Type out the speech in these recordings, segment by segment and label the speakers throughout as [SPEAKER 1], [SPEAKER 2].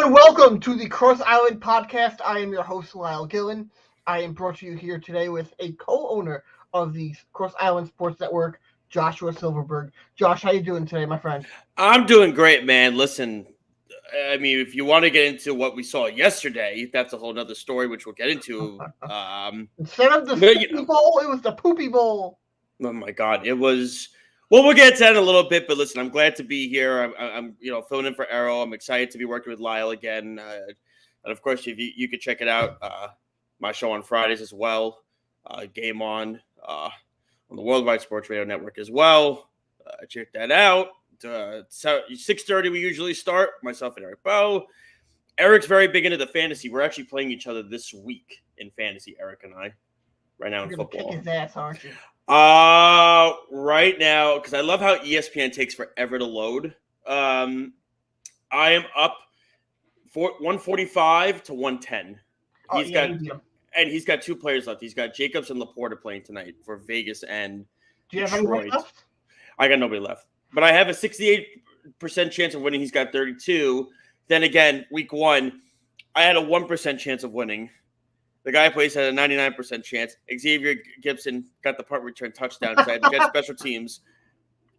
[SPEAKER 1] and welcome to the Cross Island Podcast. I am your host, Lyle Gillen. I am brought to you here today with a co-owner of the Cross Island Sports Network, Joshua Silverberg. Josh, how you doing today, my friend?
[SPEAKER 2] I'm doing great, man. Listen, I mean, if you want to get into what we saw yesterday, that's a whole nother story, which we'll get into.
[SPEAKER 1] Instead of the Poopy Bowl, it was the Poopy Bowl.
[SPEAKER 2] Oh my God, it was. Well, we'll get to that in a little bit, but listen, I'm glad to be here. I'm filling in for Errol. I'm excited to be working with Lyle again, and of course, if you could check it out, my show on Fridays as well, Game On the Worldwide Sports Radio Network as well. Check that out. 6:30 we usually start. Myself and Eric Bowe. Eric's very big into the fantasy. We're actually playing each other this week in fantasy, Eric and I, right now in football.
[SPEAKER 1] Kick his ass, aren't you?
[SPEAKER 2] Right now, because I love how ESPN takes forever to load. I am up 145 to 110. He's got two players left. He's got Jacobs and Laporta playing tonight for Vegas and
[SPEAKER 1] Do you have anyone left?
[SPEAKER 2] I got nobody left, but I have a 68% chance of winning. He's got 32. Then again, week one, I had a 1% chance of winning. The guy who plays had a 99% chance. Xavier Gibson got the punt return touchdown because I had to get special teams,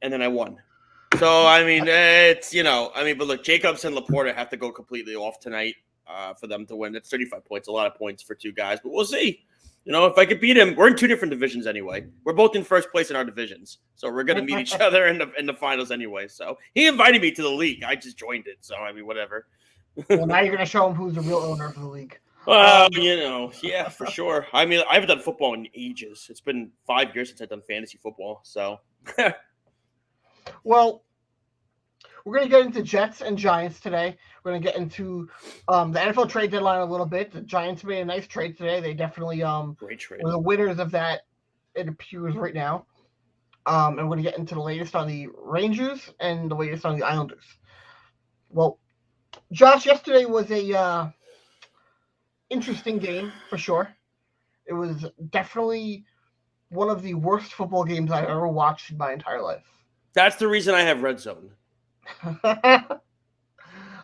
[SPEAKER 2] and then I won. So, I mean, but look, Jacobs and Laporta have to go completely off tonight for them to win. That's 35 points, a lot of points for two guys, but we'll see. If I could beat him, we're in two different divisions anyway. We're both in first place in our divisions, so we're going to meet each other in the finals anyway. So he invited me to the league. I just joined it, so I mean, whatever.
[SPEAKER 1] Well, now you're going to show him who's the real owner of the league.
[SPEAKER 2] Well, yeah, for sure. I mean, I haven't done football in ages. It's been 5 years since I've done fantasy football. So,
[SPEAKER 1] well, we're going to get into Jets and Giants today. We're going to get into the NFL trade deadline a little bit. The Giants made a nice trade today. They definitely
[SPEAKER 2] great trade.
[SPEAKER 1] were the winners of that, it appears right now. And we're going to get into the latest on the Rangers and the latest on the Islanders. Well, Josh, yesterday was a interesting game for sure. It was definitely one of the worst football games I've ever watched in my entire life.
[SPEAKER 2] That's the reason I have Red Zone. So I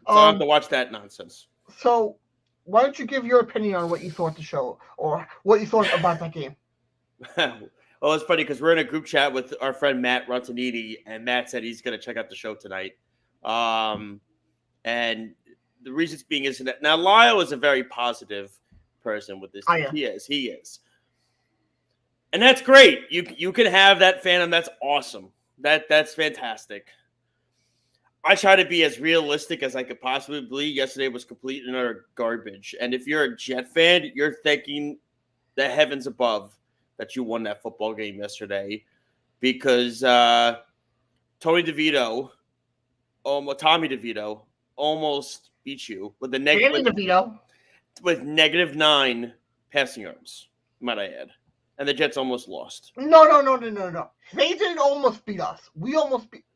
[SPEAKER 2] have to watch that nonsense.
[SPEAKER 1] So why don't you give your opinion on what you thought the show or what you thought about that game?
[SPEAKER 2] Well, it's funny because we're in a group chat with our friend Matt Rontanini, and Matt said he's going to check out the show tonight. And the reason it's being is that now Lyle is a very positive person with this. He is. And that's great. You can have that fandom. That's awesome. That's fantastic. I try to be as realistic as I could possibly be. Yesterday was complete and utter garbage. And if you're a Jet fan, you're thanking the heavens above that you won that football game yesterday because Tommy DeVito almost beat you with -9 passing yards, might I add. And the Jets almost lost.
[SPEAKER 1] No. They didn't almost beat us.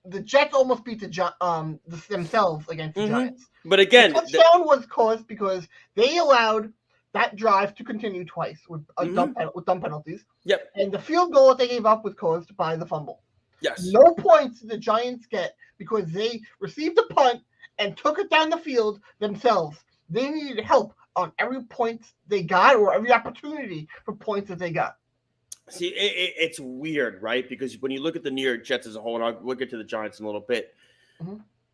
[SPEAKER 1] The Jets almost beat themselves against the Giants.
[SPEAKER 2] But again,
[SPEAKER 1] the touchdown was caused because they allowed that drive to continue twice with dumb penalties.
[SPEAKER 2] Yep.
[SPEAKER 1] And the field goal that they gave up was caused by the fumble.
[SPEAKER 2] Yes.
[SPEAKER 1] No points did the Giants get because they received a punt and took it down the field themselves. They needed help on every point they got or every opportunity for points that they got.
[SPEAKER 2] See, it's weird, right? Because when you look at the New York Jets as a whole, and I'll get to the Giants in a little bit,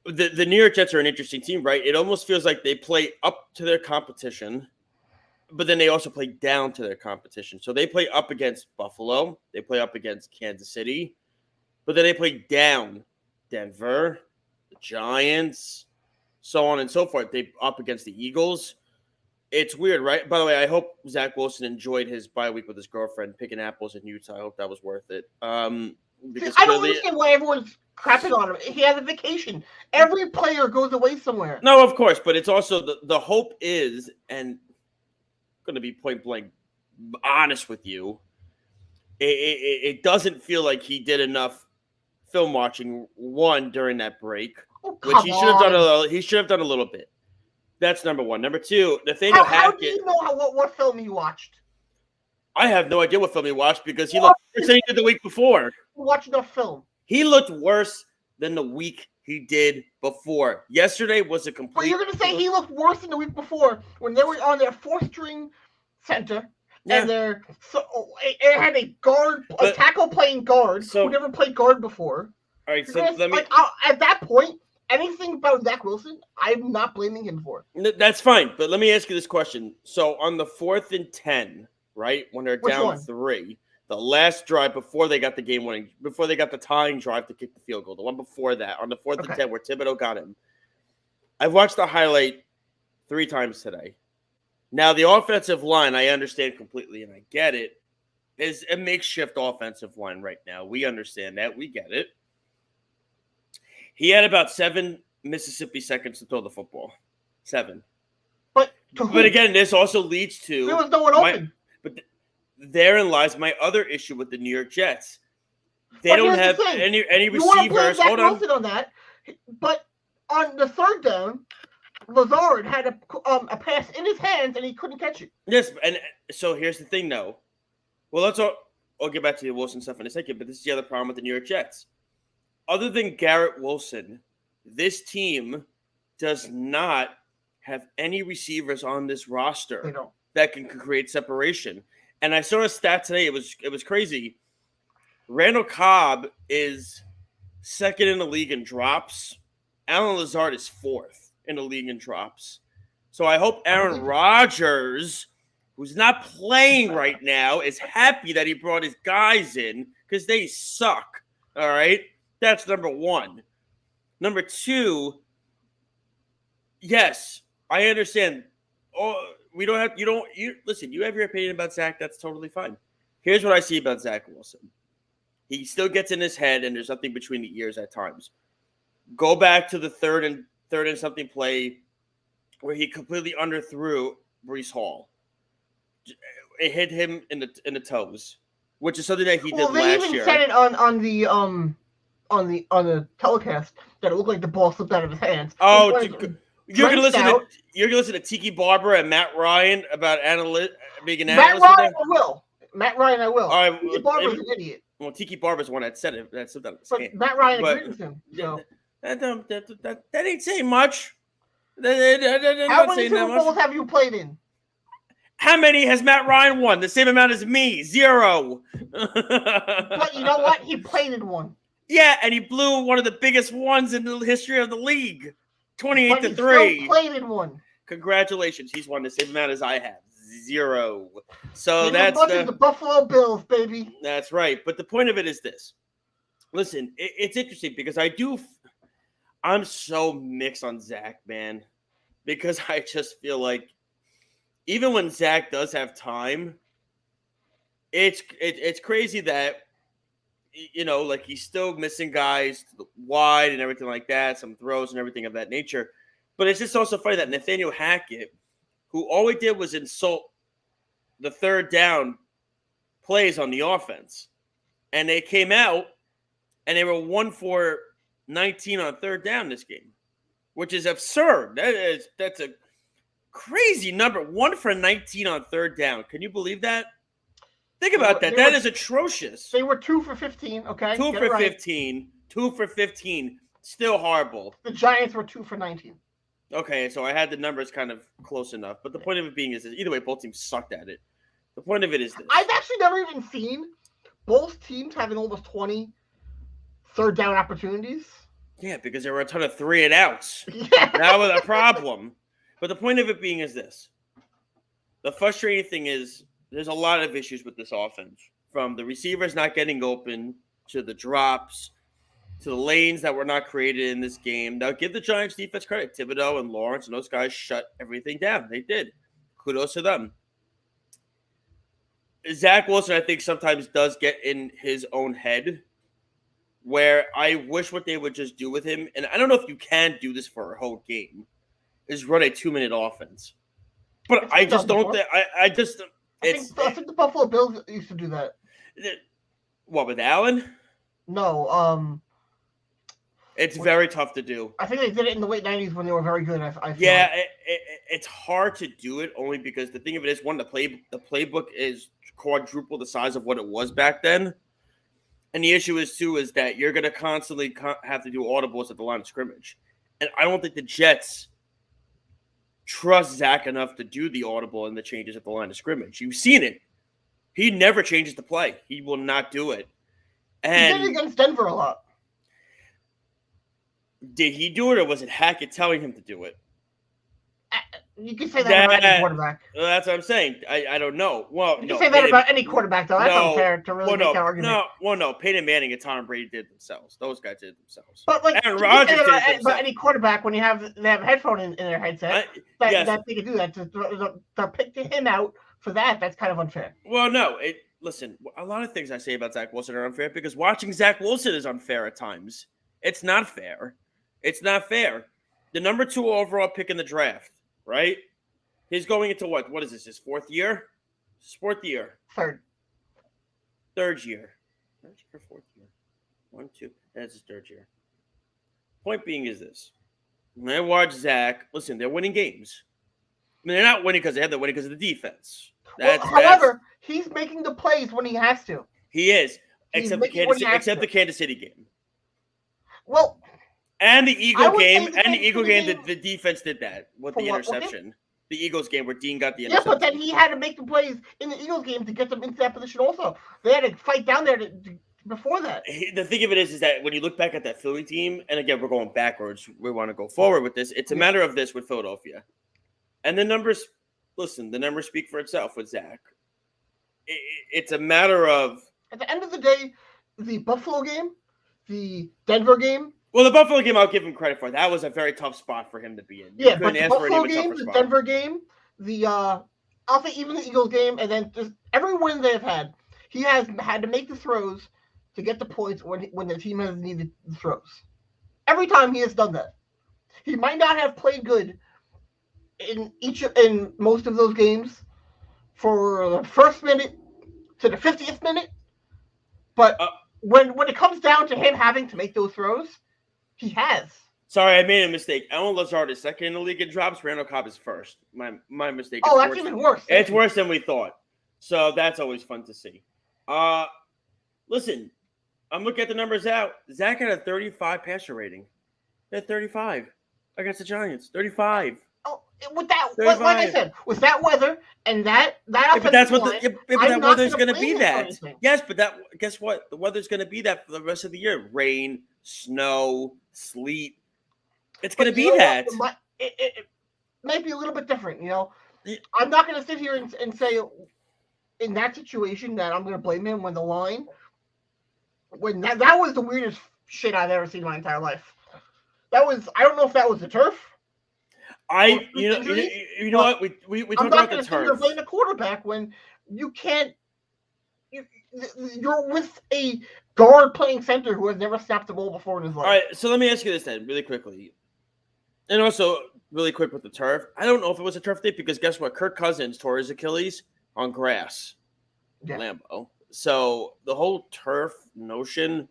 [SPEAKER 2] the New York Jets are an interesting team, right? It almost feels like they play up to their competition, but then they also play down to their competition. So they play up against Buffalo, they play up against Kansas City, but then they play down Denver, the Giants, so on and so forth. They up against the Eagles. It's weird, right? By the way, I hope Zach Wilson enjoyed his bye week with his girlfriend picking apples in Utah. I hope that was worth it.
[SPEAKER 1] Because I don't understand why everyone's crapping on him. He has a vacation. Every player goes away somewhere.
[SPEAKER 2] No, of course, but it's also the hope is, and I'm going to be point blank honest with you, it doesn't feel like he did enough film watching during that break, which he should have done. He should have done a little bit. That's number one. Number two, Nathaniel Hackett.
[SPEAKER 1] How do you know what film he watched?
[SPEAKER 2] I have no idea what film he watched because he looked worse than he did the week before.
[SPEAKER 1] Watch enough film.
[SPEAKER 2] He looked worse than the week he did before. Yesterday was a complete.
[SPEAKER 1] But you're going to say he looked worse than the week before when they were on their fourth-string center.
[SPEAKER 2] Yeah.
[SPEAKER 1] And it had a tackle playing guard who never played guard before.
[SPEAKER 2] All right, so let me.
[SPEAKER 1] At that point, anything about Zach Wilson, I'm not blaming him for.
[SPEAKER 2] That's fine, but let me ask you this question. So on the 4th and 10, right, when they're down 3, the last drive before they got the game-winning, before they got the tying drive to kick the field goal, the one before that, on the 4th and 10 where Thibodeau got him. I've watched the highlight 3 times today. Now, the offensive line, I understand completely, and I get it, is a makeshift offensive line right now. We understand that. We get it. He had about 7 Mississippi seconds to throw the football. 7.
[SPEAKER 1] But
[SPEAKER 2] again, this also leads to...
[SPEAKER 1] There was no one open.
[SPEAKER 2] But therein lies my other issue with the New York Jets. They don't have any receivers.
[SPEAKER 1] You want to blame Zach Wilson on that, but on the 3rd down, Lazard had a pass in his hands and he couldn't catch it.
[SPEAKER 2] Yes, and so here's the thing, though. Well, I'll get back to the Wilson stuff in a second, but this is the other problem with the New York Jets. Other than Garrett Wilson, this team does not have any receivers on this roster that can create separation. And I saw a stat today. It was crazy. Randall Cobb is 2nd in the league in drops. Allen Lazard is 4th in the league in drops. So I hope Aaron Rodgers, who's not playing right now, is happy that he brought his guys in because they suck. All right? That's number 1. Number 2, yes, I understand. Oh, listen, you have your opinion about Zach. That's totally fine. Here's what I see about Zach Wilson. He still gets in his head, and there's nothing between the ears at times. Go back to the third and something play where he completely underthrew Breece Hall. It hit him in the toes, which is something that he did last year.
[SPEAKER 1] They even said it on the telecast that it looked like the ball slipped out of his hands.
[SPEAKER 2] Oh, you're gonna listen to Tiki Barber and Matt Ryan about being an analyst.
[SPEAKER 1] Matt Ryan, I will.
[SPEAKER 2] All right,
[SPEAKER 1] Tiki Barber's an idiot.
[SPEAKER 2] Well, Tiki Barber's the one that said it. That slipped out of his hand.
[SPEAKER 1] Matt Ryan agreed with him. So.
[SPEAKER 2] That ain't saying much.
[SPEAKER 1] How many Super Bowls have you played in?
[SPEAKER 2] How many has Matt Ryan won? The same amount as me. 0.
[SPEAKER 1] But you know what? He played in one.
[SPEAKER 2] Yeah, and he blew one of the biggest ones in the history of the league. 28-3.
[SPEAKER 1] Still played in one.
[SPEAKER 2] Congratulations. He's won the same amount as I have. 0. So
[SPEAKER 1] that's the Buffalo Bills, baby.
[SPEAKER 2] That's right. But the point of it is this. Listen, it's interesting because I'm so mixed on Zach, man, because I just feel like even when Zach does have time, it's crazy that, like he's still missing guys wide and everything like that, some throws and everything of that nature. But it's just also funny that Nathaniel Hackett, who all he did was insult the 3rd down plays on the offense, and they came out and they were 1 for 19 on 3rd down this game, which is absurd. That's a crazy number. 1 for 19 on 3rd down. Can you believe that? Think about that. That is atrocious.
[SPEAKER 1] They were 2 for 15. Okay,
[SPEAKER 2] 2 for 15. 2 for 15. Still horrible.
[SPEAKER 1] The Giants were 2 for 19.
[SPEAKER 2] Okay, so I had the numbers kind of close enough. But the point of it being is that either way, both teams sucked at it. The point of it is this.
[SPEAKER 1] I've actually never even seen both teams having almost 20 3rd down opportunities.
[SPEAKER 2] Yeah, because there were a ton of 3 and outs.
[SPEAKER 1] Yeah.
[SPEAKER 2] That was a problem. But the point of it being is this. The frustrating thing is there's a lot of issues with this offense. From the receivers not getting open to the drops to the lanes that were not created in this game. Now, give the Giants defense credit. Thibodeau and Lawrence and those guys shut everything down. They did. Kudos to them. Zach Wilson, I think, sometimes does get in his own head where I wish what they would just do with him, and I don't know if you can do this for a whole game, is run a 2-minute offense. But I just don't think I think
[SPEAKER 1] the Buffalo Bills used to do that.
[SPEAKER 2] What, with Allen?
[SPEAKER 1] No,
[SPEAKER 2] it's very tough to do.
[SPEAKER 1] I think they did it in the late 90s when they were very good. I feel
[SPEAKER 2] it's hard to do it only because the thing of it is, one, the playbook is quadruple the size of what it was back then. And the issue is that you're going to constantly have to do audibles at the line of scrimmage. And I don't think the Jets trust Zach enough to do the audible and the changes at the line of scrimmage. You've seen it. He never changes the play. He will not do it. And
[SPEAKER 1] he did it against Denver a lot.
[SPEAKER 2] Did he do it, or was it Hackett telling him to do it?
[SPEAKER 1] You can say that about any quarterback.
[SPEAKER 2] That's what I'm saying. I don't know. Well,
[SPEAKER 1] you can say that about any quarterback, though. That's unfair to really make that argument.
[SPEAKER 2] No. Peyton Manning and Tom Brady did themselves. Those guys did themselves.
[SPEAKER 1] But like
[SPEAKER 2] Aaron Rodgers did it
[SPEAKER 1] about any quarterback when they have a headphone in their headset, that they can do that to pick him out for that. That's kind of unfair.
[SPEAKER 2] Well, no. Listen, a lot of things I say about Zach Wilson are unfair because watching Zach Wilson is unfair at times. It's not fair. It's not fair. The number 2 overall pick in the draft, right? He's going into what? What is this? His 4th year? His 4th year.
[SPEAKER 1] Third
[SPEAKER 2] year. 4th year. 1, 2. That's his 3rd year. Point being is this. When I watch Zach, listen, they're winning games. I mean, they're not winning because they're winning because of the defense.
[SPEAKER 1] However, he's making the plays when he has to.
[SPEAKER 2] He is, except the Kansas City game.
[SPEAKER 1] Well,
[SPEAKER 2] and the Eagle game, the defense did that with the interception. Okay. The Eagles game where Dean got the interception.
[SPEAKER 1] Yeah, but then he had to make the plays in the Eagles game to get them into that position also. They had to fight down there before that.
[SPEAKER 2] The thing of it is that when you look back at that Philly team, and again, we're going backwards. We want to go forward with this. It's a matter of this with Philadelphia. And the numbers speak for itself with Zach. It's a matter of...
[SPEAKER 1] At the end of the day, the Buffalo game, the Denver game...
[SPEAKER 2] Well, the Buffalo game, I'll give him credit for. That was a very tough spot for him to be in.
[SPEAKER 1] Yeah, but the Buffalo game, the Denver game, I'll say even the Eagles game, and then just every win they've had, he has had to make the throws to get the points when the team has needed the throws. Every time he has done that. He might not have played good in most of those games for the first minute to the 50th minute, but when it comes down to him having to make those throws, he has.
[SPEAKER 2] Sorry, I made a mistake. Alan Lazard is second in the league in drops. Randall Cobb is first. My mistake.
[SPEAKER 1] Oh, that's even worse.
[SPEAKER 2] It's worse than we thought. So that's always fun to see. Listen, I'm looking at the numbers out. Zach had a 35 passer rating. He had 35 against the Giants. 35.
[SPEAKER 1] Oh, with that, 35. Like I said, with that weather and that
[SPEAKER 2] but that's what that weather's going to be. That yes, but guess what? The weather's going to be that for the rest of the year. Rain, snow, sleet. It's going to be that.
[SPEAKER 1] It might be a little bit different, I'm not going to sit here and say in that situation that I'm going to blame him when that was the weirdest shit I've ever seen in my entire life. I don't know if that was the turf.
[SPEAKER 2] You know what? We talk about the turf.
[SPEAKER 1] You're playing a quarterback when you can't. You're with a guard playing center who has never snapped the ball before in his life.
[SPEAKER 2] All right, so let me ask you this then, really quickly, and also really quick with the turf. I don't know if it was a turf thing because guess what? Kirk Cousins tore his Achilles on grass, Lambeau. So the whole turf notion.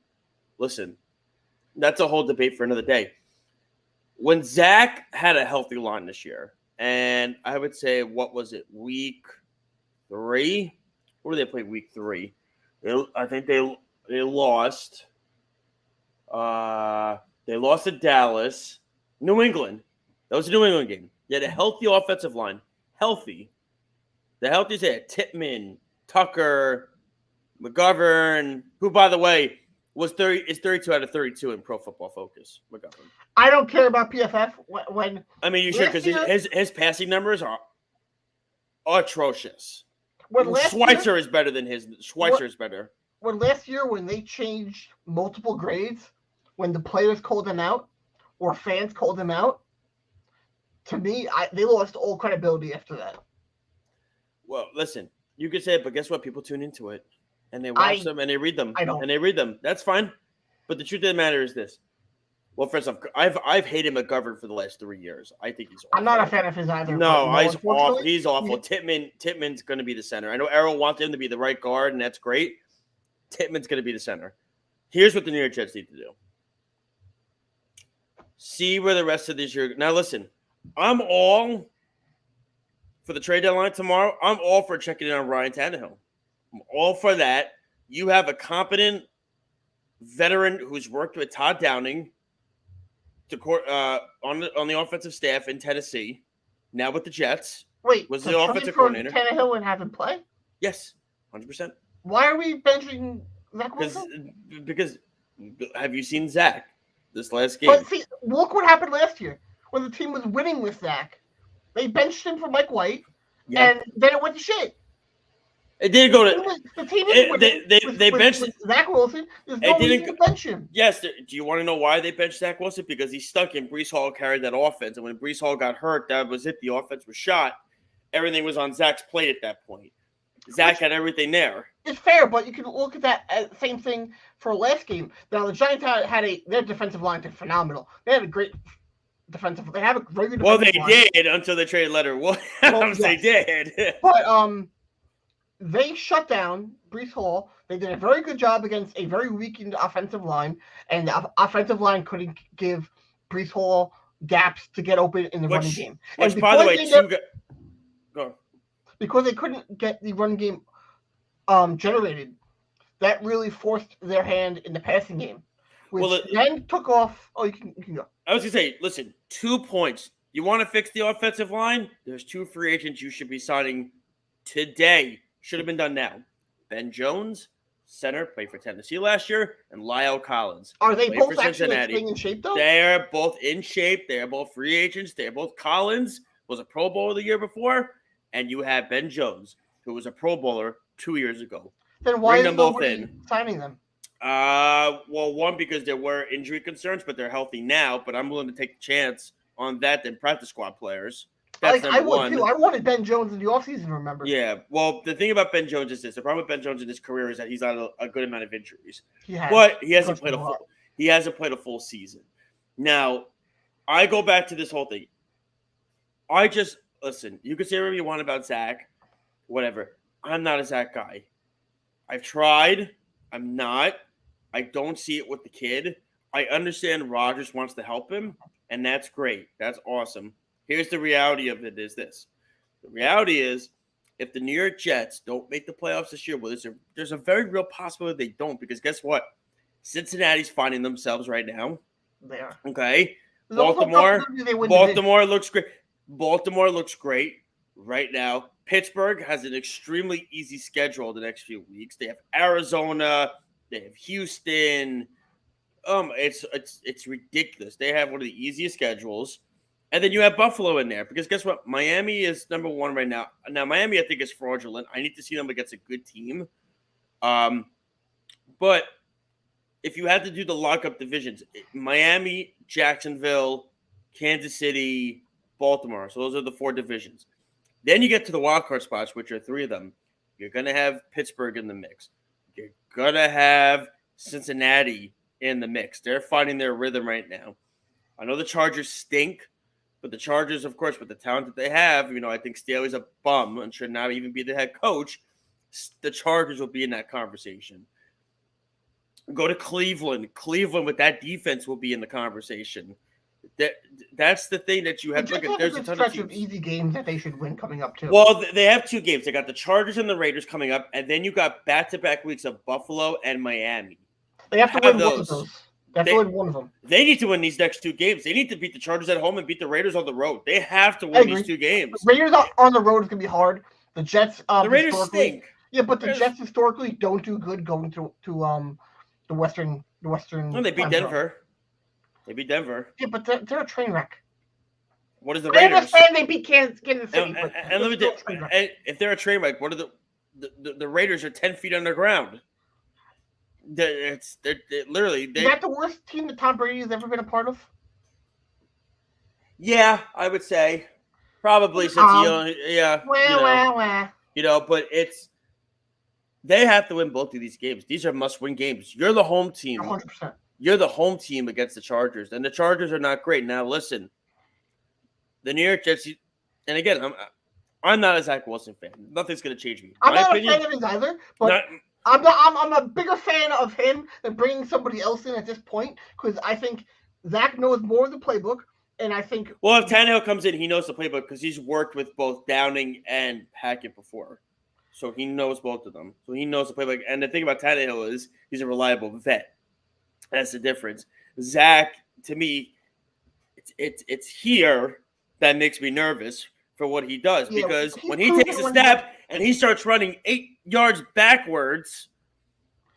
[SPEAKER 2] Listen, that's a whole debate for another day. When Zach had a healthy line this year, and I would say, what was it, week 3? Where did they play week 3? I think they lost. They lost to Dallas. New England. That was a New England game. They had a healthy offensive line. Healthy. The healthiest they had Tippmann, Tucker, McGovern, who, by the way, is 32 out of 32 in Pro Football Focus. McGovern.
[SPEAKER 1] I don't care about PFF when.
[SPEAKER 2] I mean, you should because his passing numbers are atrocious. Schweitzer is better than his. Schweitzer is better.
[SPEAKER 1] When last year, when they changed multiple grades, when the players called them out or fans called them out, to me, they lost all credibility after that.
[SPEAKER 2] Well, listen, you could say it, but guess what? People tune into it, and they watch them, and they read them, and they read them. That's fine. But the truth of the matter is this. Well, first off, I've hated McGovern for the last 3 years. I think he's awful.
[SPEAKER 1] I'm not a fan of his either.
[SPEAKER 2] No, he's awful. He's awful. Tippmann's going to be the center. I know Errol wants him to be the right guard, and that's great. Tippmann's going to be the center. Here's what the New York Jets need to do. See where the rest of this year. Now, listen, I'm all for the trade deadline tomorrow. I'm all for checking in on Ryan Tannehill. I'm all for that. You have a competent veteran who's worked with Todd Downing on the offensive staff in Tennessee, now with the Jets.
[SPEAKER 1] Wait,
[SPEAKER 2] Was
[SPEAKER 1] to
[SPEAKER 2] the
[SPEAKER 1] trade
[SPEAKER 2] offensive
[SPEAKER 1] for
[SPEAKER 2] coordinator.
[SPEAKER 1] Tannehill and have him play?
[SPEAKER 2] Yes, 100%.
[SPEAKER 1] Why are we benching Zach Wilson?
[SPEAKER 2] Because have you seen Zach this last game?
[SPEAKER 1] But see, look what happened last year when the team was winning with Zach. They benched him for Mike White, and then it went to shit.
[SPEAKER 2] It did go to
[SPEAKER 1] the team is winning.
[SPEAKER 2] They benched
[SPEAKER 1] with Zach Wilson. There's no reason to bench him.
[SPEAKER 2] Yes. Do you want to know why they benched Zach Wilson? Because he's stuck in. Breece Hall carried that offense, and when Breece Hall got hurt, that was it. The offense was shot. Everything was on Zach's plate at that point. Zach had everything there.
[SPEAKER 1] It's fair, but you can look at that same thing for last game. Now the Giants had their defensive line is phenomenal. They had a great defensive. They have a very good.
[SPEAKER 2] Well, they did until they traded Leonard Williams. They did.
[SPEAKER 1] But they shut down Breece Hall. They did a very good job against a very weakened offensive line, and the offensive line couldn't give Breece Hall gaps to get open in the running game.
[SPEAKER 2] Which, by the way,
[SPEAKER 1] because they couldn't get the run game generated, that really forced their hand in the passing game, which then took off. Oh, you can go.
[SPEAKER 2] I was going to say, listen, 2 points. You want to fix the offensive line? There's 2 free agents you should be signing today. Should have been done now. Ben Jones, center, played for Tennessee last year, and Lyle Collins.
[SPEAKER 1] Are they both actually staying in shape, though?
[SPEAKER 2] They're both in shape. They're both free agents. They're both Collins was a Pro Bowler the year before, and you have Ben Jones, who was a Pro Bowler 2 years ago.
[SPEAKER 1] Then why is nobody signing them?
[SPEAKER 2] Well, one, because there were injury concerns, but they're healthy now. But I'm willing to take a chance on that than practice squad players. That's
[SPEAKER 1] I would too. I wanted Ben Jones in the offseason, remember?
[SPEAKER 2] Yeah. Well, the thing about Ben Jones is this: the problem with Ben Jones in his career is that he's had a good amount of injuries. But he hasn't played a full season. Now, I go back to this whole thing. Listen. You can say whatever you want about Zach, whatever. I'm not a Zach guy. I've tried. I'm not. I don't see it with the kid. I understand Rodgers wants to help him, and that's great. That's awesome. Here's the reality of it is this. The reality is if the New York Jets don't make the playoffs this year, well, there's a very real possibility they don't because guess what? Cincinnati's finding themselves right now.
[SPEAKER 1] They are.
[SPEAKER 2] Okay? Baltimore looks great. Baltimore looks great right now. Pittsburgh has an extremely easy schedule the next few weeks. They have Arizona. They have Houston. It's ridiculous. They have one of the easiest schedules. And then you have Buffalo in there because guess what? Miami is number 1 right now. Now, Miami, I think, is fraudulent. I need to see them against a good team. But if you had to do the lockup divisions, Miami, Jacksonville, Kansas City, Baltimore. So those are the 4 divisions. Then you get to the wildcard spots, which are 3 of them. You're going to have Pittsburgh in the mix. You're going to have Cincinnati in the mix. They're finding their rhythm right now. I know the Chargers stink. But the Chargers, of course, with the talent that they have, I think Staley's a bum and should not even be the head coach. The Chargers will be in that conversation. Go to Cleveland. Cleveland with that defense will be in the conversation. That's the thing that you have to look at. There's a ton of
[SPEAKER 1] easy games that they should win coming up, too.
[SPEAKER 2] Well, they have 2 games. They got the Chargers and the Raiders coming up, and then you got back-to-back weeks of Buffalo and Miami.
[SPEAKER 1] They have to win both of those. That's only one of them.
[SPEAKER 2] They need to win these next 2 games. They need to beat the Chargers at home and beat the Raiders on the road. They have to win these 2 games.
[SPEAKER 1] The Raiders on the road is going to be hard. The Jets,
[SPEAKER 2] the Raiders stink.
[SPEAKER 1] Yeah, but the Jets historically don't do good going to the Western.
[SPEAKER 2] No, they beat Denver. They beat Denver.
[SPEAKER 1] Yeah, but they're a train wreck.
[SPEAKER 2] What is the Raiders?
[SPEAKER 1] I understand they beat Kansas City.
[SPEAKER 2] And let me tell you, if they're a train wreck, what are the Raiders are 10 feet underground. They're literally.
[SPEAKER 1] Is that the worst team that Tom Brady has ever been a part of?
[SPEAKER 2] Yeah, I would say probably since but they have to win both of these games. These are must-win games. You're the home team.
[SPEAKER 1] 100%.
[SPEAKER 2] You're the home team against the Chargers, and the Chargers are not great. Now, listen, the New York Jets, and again, I'm not a Zach Wilson fan. Nothing's going to change me.
[SPEAKER 1] I'm not a fan of his either, but. I'm a bigger fan of him than bringing somebody else in at this point because I think Zach knows more of the playbook, and I think.
[SPEAKER 2] Well, if Tannehill comes in, he knows the playbook because he's worked with both Downing and Hackett before, so he knows both of them. So he knows the playbook. And the thing about Tannehill is he's a reliable vet. That's the difference. Zach, to me, it's here that makes me nervous for what he does,
[SPEAKER 1] Yeah,
[SPEAKER 2] because
[SPEAKER 1] he's
[SPEAKER 2] when he
[SPEAKER 1] proven
[SPEAKER 2] takes a
[SPEAKER 1] when he
[SPEAKER 2] step and he starts running 8 yards backwards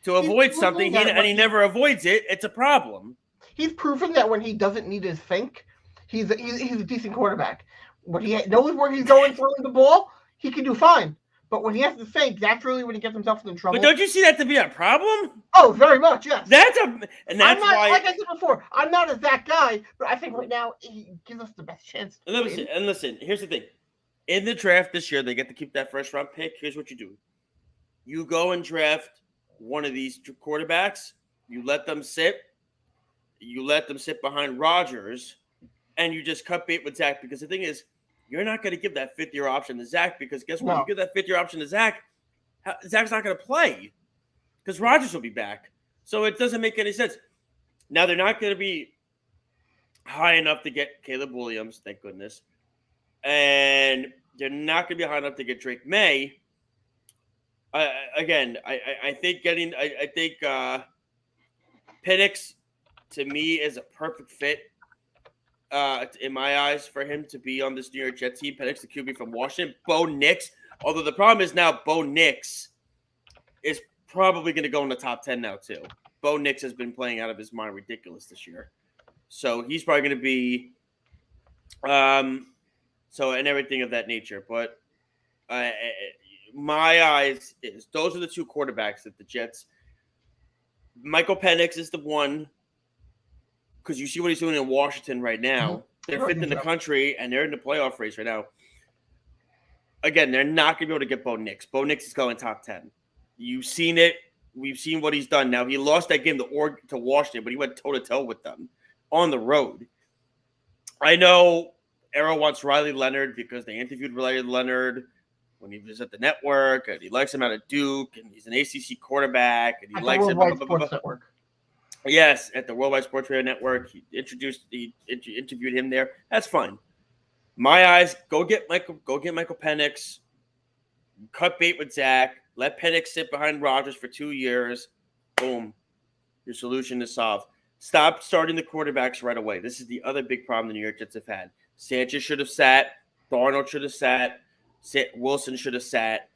[SPEAKER 2] to
[SPEAKER 1] he's
[SPEAKER 2] avoid
[SPEAKER 1] proven
[SPEAKER 2] something,
[SPEAKER 1] that
[SPEAKER 2] and
[SPEAKER 1] when
[SPEAKER 2] he never avoids it, it's a problem.
[SPEAKER 1] he's proven that when he doesn't need to think, he's a decent quarterback. When he knows where he's going throwing the ball, he can do fine. But when he has to think, that's really when he gets himself in trouble.
[SPEAKER 2] But don't you see that to be a problem?
[SPEAKER 1] Oh, very much, yes.
[SPEAKER 2] That's
[SPEAKER 1] I'm
[SPEAKER 2] why.
[SPEAKER 1] not, like I said before, I'm not a that guy, but I think right now he gives us the best chance.
[SPEAKER 2] And listen, here's the thing. In the draft this year, they get to keep that first round pick. Here's what you do. You go and draft one of these quarterbacks. You let them sit. You let them sit behind Rodgers, and you just cut bait with Zach, because the thing is, you're not going to give that fifth-year option to Zach, because guess what?
[SPEAKER 1] No.
[SPEAKER 2] You give that fifth-year option to Zach, Zach's not going to play because Rodgers will be back. So it doesn't make any sense. Now, they're not going to be high enough to get Caleb Williams, thank goodness. And they're not going to be high enough to get Drake May. I think Penix, to me, is a perfect fit in my eyes for him to be on this New York Jets team. Penix, the QB from Washington. Bo Nix, although the problem is now Bo Nix is probably going to go in the top 10 now too. Bo Nix has been playing out of his mind ridiculous this year. So he's probably going to be and everything of that nature. But my eyes is those are the two quarterbacks that the Jets. Michael Penix is the one, because you see what he's doing in Washington right now. They're fifth in the country, and they're in the playoff race right now. Again, they're not going to be able to get Bo Nix. Bo Nix is going top 10. You've seen it. We've seen what he's done. Now, he lost that game to Washington, but he went toe-to-toe with them on the road. I know Arrow wants Riley Leonard because they interviewed Riley Leonard when he was at the network, and he likes him out of Duke, and he's an ACC quarterback, and he likes him.
[SPEAKER 1] Sports Network.
[SPEAKER 2] Yes, at the Worldwide Sports Radio Network. He interviewed him there. That's fine. My eyes, go get Michael Penix. Cut bait with Zach. Let Penix sit behind Rodgers for 2 years. Boom. Your solution is solved. Stop starting the quarterbacks right away. This is the other big problem the New York Jets have had. Sanchez should have sat. Darnold should have sat. Wilson should have sat.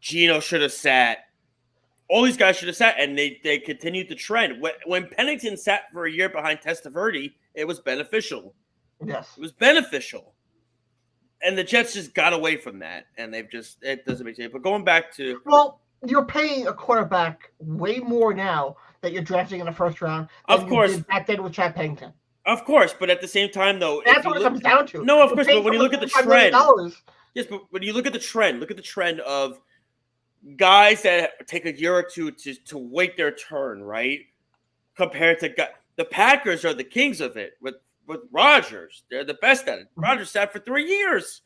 [SPEAKER 2] Geno should have sat. All these guys should have sat, and they continued the trend. When Pennington sat for a year behind Testaverde, it was beneficial.
[SPEAKER 1] Yes.
[SPEAKER 2] It was beneficial. And the Jets just got away from that, and it doesn't make sense. But going back to...
[SPEAKER 1] Well, you're paying a quarterback way more now that you're drafting in the first round.
[SPEAKER 2] Of course.
[SPEAKER 1] You did back then with Chad Pennington.
[SPEAKER 2] Of course, but at the same time, though...
[SPEAKER 1] That's what it comes down to.
[SPEAKER 2] No, of course, but when you look at the trend... Yes, but when you look at the trend of guys that take a year or two to wait their turn, right? Compared to the Packers are the kings of it with Rodgers. They're the best at it. Rodgers sat for 3 years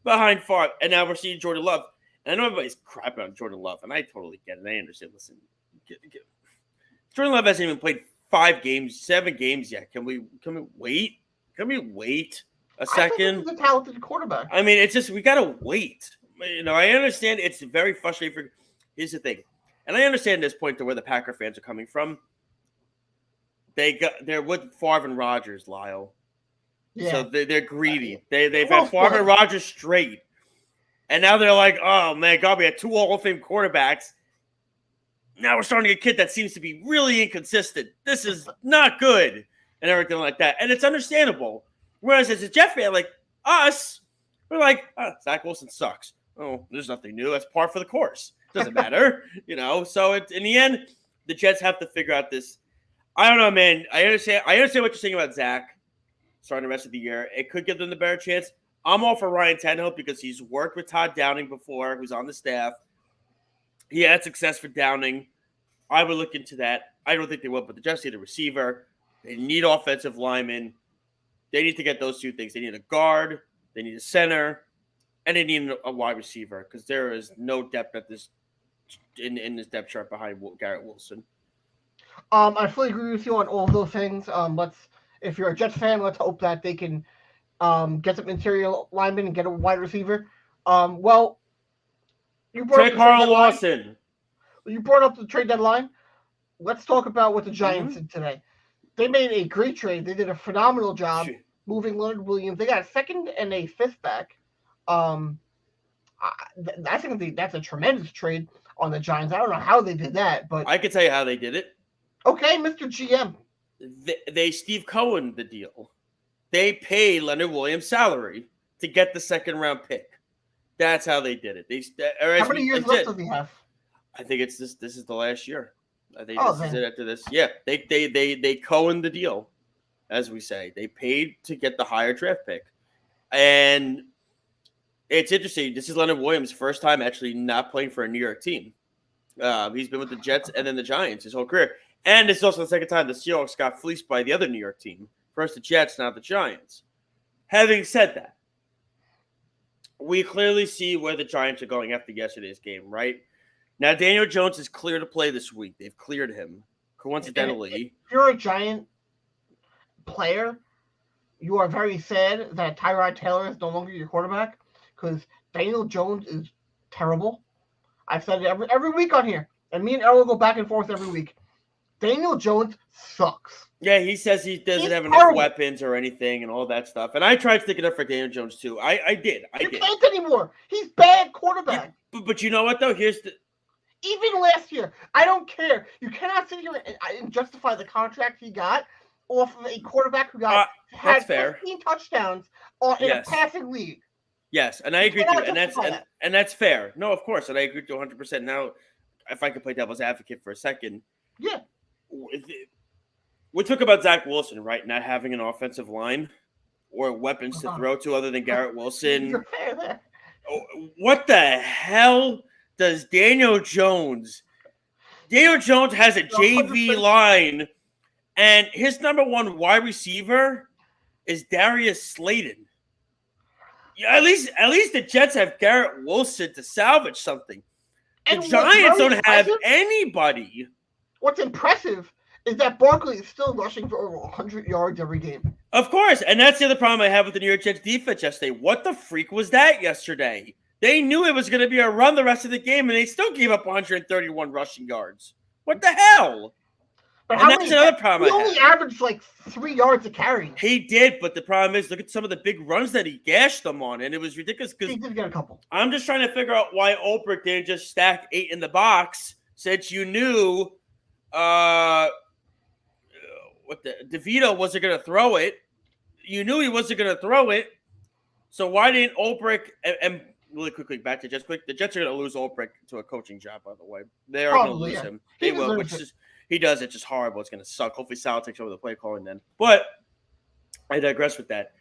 [SPEAKER 2] behind Favre, and now we're seeing Jordan Love. And I know everybody's crapping on Jordan Love, and I totally get it. I understand. Listen, Jordan Love hasn't even played 7 games yet. Can we wait? Can we wait a second?
[SPEAKER 1] He's a talented quarterback.
[SPEAKER 2] I mean, it's just we gotta wait. I understand it's very frustrating. Here's the thing, and I understand this point to where the Packer fans are coming from. They're with Favre and Rodgers, Lyle. Yeah. So they're greedy. They've had Favre and Rodgers straight, and now they're like, oh man, God, we had 2 Hall of Fame quarterbacks. Now we're starting a kid that seems to be really inconsistent. This is not good, and everything like that. And it's understandable. Whereas as a Jet fan, like us, we're like, Zach Wilson sucks. Oh, there's nothing new. That's par for the course. Doesn't matter, So in the end, the Jets have to figure out this. I don't know, man. I understand what you're saying about Zach starting the rest of the year. It could give them the better chance. I'm all for Ryan Tannehill because he's worked with Todd Downing before, who's on the staff. He had success for Downing. I would look into that. I don't think they will, but the Jets need a receiver. They need offensive linemen. They need to get those 2 things. They need a guard, they need a center, and they need a wide receiver because there is no depth at this in this depth chart behind Garrett Wilson.
[SPEAKER 1] I fully agree with you on all of those things. If you're a Jets fan, let's hope that they can get some interior linemen and get a wide receiver. You brought
[SPEAKER 2] Carl Lawson.
[SPEAKER 1] You brought up the trade deadline. let's talk about what the Giants did today. They made a great trade. They did a phenomenal job moving Leonard Williams. They got a second and a fifth back. I think that's a tremendous trade on the Giants. I don't know how they did that, but
[SPEAKER 2] I can tell you how they did it.
[SPEAKER 1] Okay, Mr. GM.
[SPEAKER 2] They Steve Cohen the deal. They paid Leonard Williams' salary to get the second round pick. That's how they did it.
[SPEAKER 1] How many years left does he have?
[SPEAKER 2] I think it's this. This is the last year. I think this is it after this. Yeah, they Cohen the deal, as we say. They paid to get the higher draft pick, and it's interesting. This is Leonard Williams' first time actually not playing for a New York team. He's been with the Jets and then the Giants his whole career, and it's also the second time the Seahawks got fleeced by the other New York team. First the Jets, now the Giants. Having said that, we clearly see where the Giants are going after yesterday's game, right? Now, Daniel Jones is clear to play this week. They've cleared him. Coincidentally.
[SPEAKER 1] If you're a Giant player, you are very sad that Tyrod Taylor is no longer your quarterback because Daniel Jones is terrible. I've said it every week on here, and me and Errol go back and forth every week. Daniel Jones sucks.
[SPEAKER 2] Yeah, he says he doesn't have enough weapons or anything and all that stuff. And I tried sticking up for Daniel Jones, too. I did.
[SPEAKER 1] He can't anymore. He's bad quarterback.
[SPEAKER 2] But you know what, though?
[SPEAKER 1] Even last year, I don't care. You cannot sit here and justify the contract he got off of a quarterback who had 15 touchdowns in a passing league.
[SPEAKER 2] Yes, and I agree with you, and that's fair. No, of course, and I agree with you 100%. Now, if I could play devil's advocate for a second,
[SPEAKER 1] yeah,
[SPEAKER 2] we talk about Zach Wilson, right? Not having an offensive line or weapons to throw to other than Garrett Wilson.
[SPEAKER 1] You're fair there.
[SPEAKER 2] What the hell does Daniel Jones? Daniel Jones has a JV line, and his number one wide receiver is Darius Slayton. Yeah, at least the Jets have Garrett Wilson to salvage something. The Giants don't have anybody.
[SPEAKER 1] What's impressive is that Barkley is still rushing for over 100 yards every game.
[SPEAKER 2] Of course, and that's the other problem I have with the New York Jets defense yesterday. What the freak was that yesterday? They knew it was going to be a run the rest of the game, and they still gave up 131 rushing yards. What the hell?
[SPEAKER 1] But
[SPEAKER 2] and that's another problem.
[SPEAKER 1] He only averaged like 3 yards a carry.
[SPEAKER 2] He did, but the problem is, look at some of the big runs that he gashed them on, and it was ridiculous. Because
[SPEAKER 1] he did get a couple.
[SPEAKER 2] I'm just trying to figure out why Ulbrich didn't just stack 8 in the box, since you knew DeVito wasn't going to throw it. You knew he wasn't going to throw it. So why didn't Ulbrich and really quickly back to Jets quick? The Jets are going to lose Ulbrich to a coaching job, by the way. They are going to lose him. They will, which is he does. It's just horrible. It's going to suck. Hopefully Sal takes over the play calling then. But I digress with that.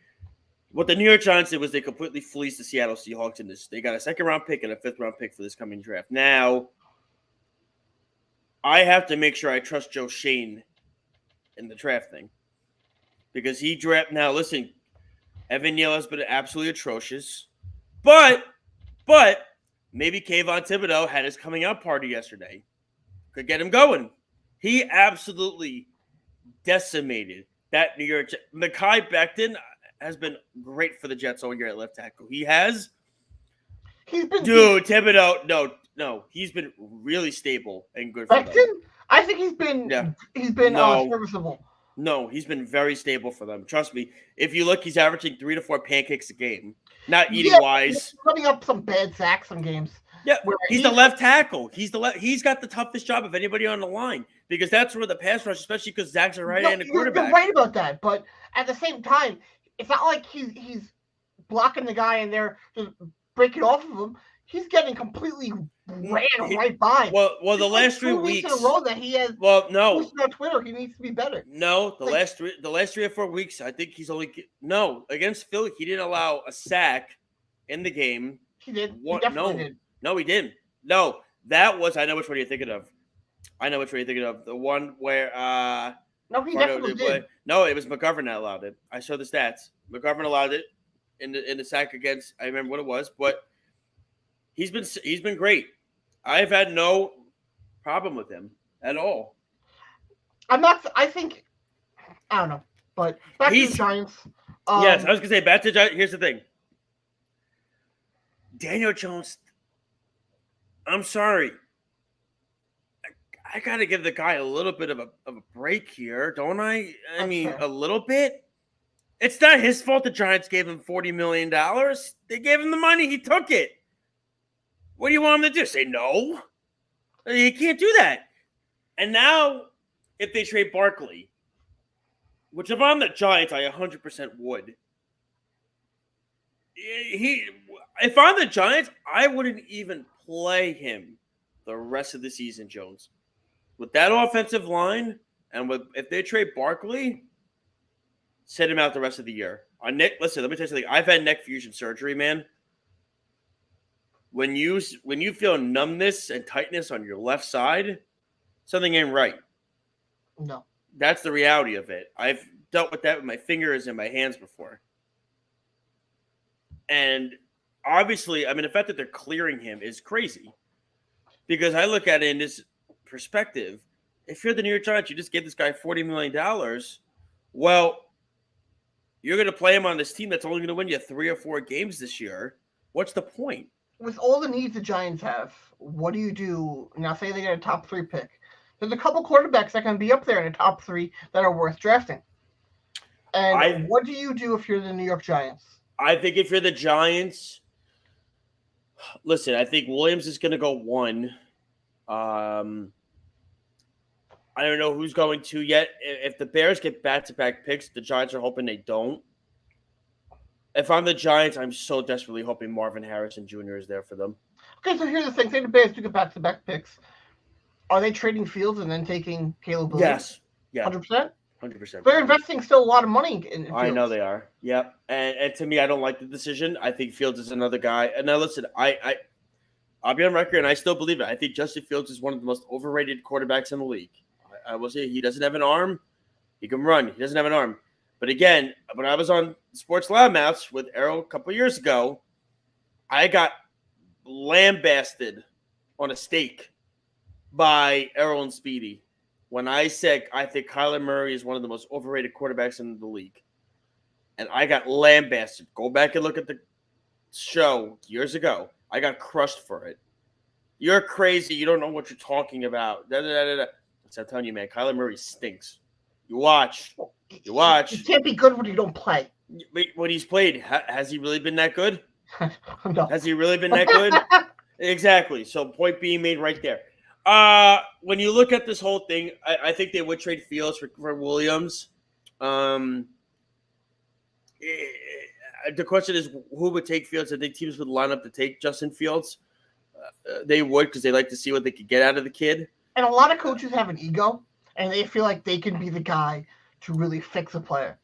[SPEAKER 2] What the New York Giants did was they completely fleeced the Seattle Seahawks in this. They got a second-round pick and a fifth-round pick for this coming draft. Now, I have to make sure I trust Joe Shane in the draft thing. Because he draft now, listen, Evan Neal has been absolutely atrocious. But maybe Kayvon Thibodeau had his coming out party yesterday. Could get him going. He absolutely decimated that New York. Mekhi Becton has been great for the Jets all year at left tackle. He has.
[SPEAKER 1] He's been
[SPEAKER 2] Thibodeau. No. He's been really stable and good for them.
[SPEAKER 1] I think he's been serviceable.
[SPEAKER 2] No, he's been very stable for them. Trust me. If you look, he's averaging 3 to 4 pancakes a game. Not eating wise.
[SPEAKER 1] He's putting up some bad sacks some games.
[SPEAKER 2] Yeah, he's the left tackle. He's got the toughest job of anybody on the line because that's where the pass rush, especially because Zach's a right-handed quarterback.
[SPEAKER 1] You're right about that, but at the same time, it's not like he's blocking the guy and they're just breaking off of him. He's getting completely ran right by.
[SPEAKER 2] Well, the last 3 weeks
[SPEAKER 1] in a row that he has.
[SPEAKER 2] Well, no.
[SPEAKER 1] On Twitter, he needs to be better.
[SPEAKER 2] No, the last 3 or 4 weeks, I think he's only against Philly. He didn't allow a sack in the game.
[SPEAKER 1] He did. He definitely did.
[SPEAKER 2] No, he didn't. No, that was. I know which one you're thinking of. The one where.
[SPEAKER 1] No, he definitely did.
[SPEAKER 2] No, it was McGovern that allowed it. I saw the stats. McGovern allowed it in the sack against. I remember what it was, but he's been great. I've had no problem with him at all.
[SPEAKER 1] I don't know, but back to the Giants.
[SPEAKER 2] Yes, I was gonna say back to the Giants. Here's the thing. Daniel Jones. I'm sorry. I got to give the guy a little bit of a break here, don't I? I mean,
[SPEAKER 1] fair.
[SPEAKER 2] a little bit. It's not his fault the Giants gave him $40 million. They gave him the money. He took it. What do you want him to do? Say no? You can't do that. And now, if they trade Barkley, which if I'm the Giants, I 100% would. If I'm the Giants, I wouldn't even play him the rest of the season, Jones. With that offensive line, and if they trade Barkley, sit him out the rest of the year. Listen, let me tell you something. I've had neck fusion surgery, man. When you feel numbness and tightness on your left side, something ain't right.
[SPEAKER 1] No.
[SPEAKER 2] That's the reality of it. I've dealt with that with my fingers and my hands before. And obviously, I mean, the fact that they're clearing him is crazy. Because I look at it in this perspective. If you're the New York Giants, you just gave this guy $40 million. Well, you're going to play him on this team that's only going to win you 3 or 4 games this year. What's the point?
[SPEAKER 1] With all the needs the Giants have, what do you do? Now, say they get a top 3 pick. There's a couple quarterbacks that can be up there in the top 3 that are worth drafting. And what do you do if you're the New York Giants?
[SPEAKER 2] I think if you're the Giants, listen, I think Williams is going to go 1. I don't know who's going to yet. If the Bears get back-to-back picks, the Giants are hoping they don't. If I'm the Giants, I'm so desperately hoping Marvin Harrison Jr. is there for them.
[SPEAKER 1] Okay, so here's the thing. Say the Bears do get back-to-back picks. Are they trading Fields and then taking Caleb Williams?
[SPEAKER 2] Yes. Yeah.
[SPEAKER 1] 100%?
[SPEAKER 2] 100%.
[SPEAKER 1] They're investing still a lot of money in Fields.
[SPEAKER 2] I know they are. Yep. And to me, I don't like the decision. I think Fields is another guy. And now listen, I'll be on record, and I still believe it. I think Justin Fields is one of the most overrated quarterbacks in the league. I will say he doesn't have an arm. He can run. He doesn't have an arm. But again, when I was on Sports Loudmouths with Errol a couple of years ago, I got lambasted on a steak by Errol and Speedy when I said I think Kyler Murray is one of the most overrated quarterbacks in the league. And I got lambasted. Go back and look at the show years ago. I got crushed for it. You're crazy. You don't know what you're talking about. So I'm telling you, man, Kyler Murray stinks. You watch. You
[SPEAKER 1] can't be good when you don't play.
[SPEAKER 2] When he's played, has he really been that good?
[SPEAKER 1] No.
[SPEAKER 2] Has he really been that good? Exactly. So point being made right there. When you look at this whole thing, I think they would trade Fields for Williams. The question is, who would take Fields? I think teams would line up to take Justin Fields. They would, because they like to see what they could get out of the kid.
[SPEAKER 1] And a lot of coaches have an ego, and they feel like they can be the guy to really fix a player.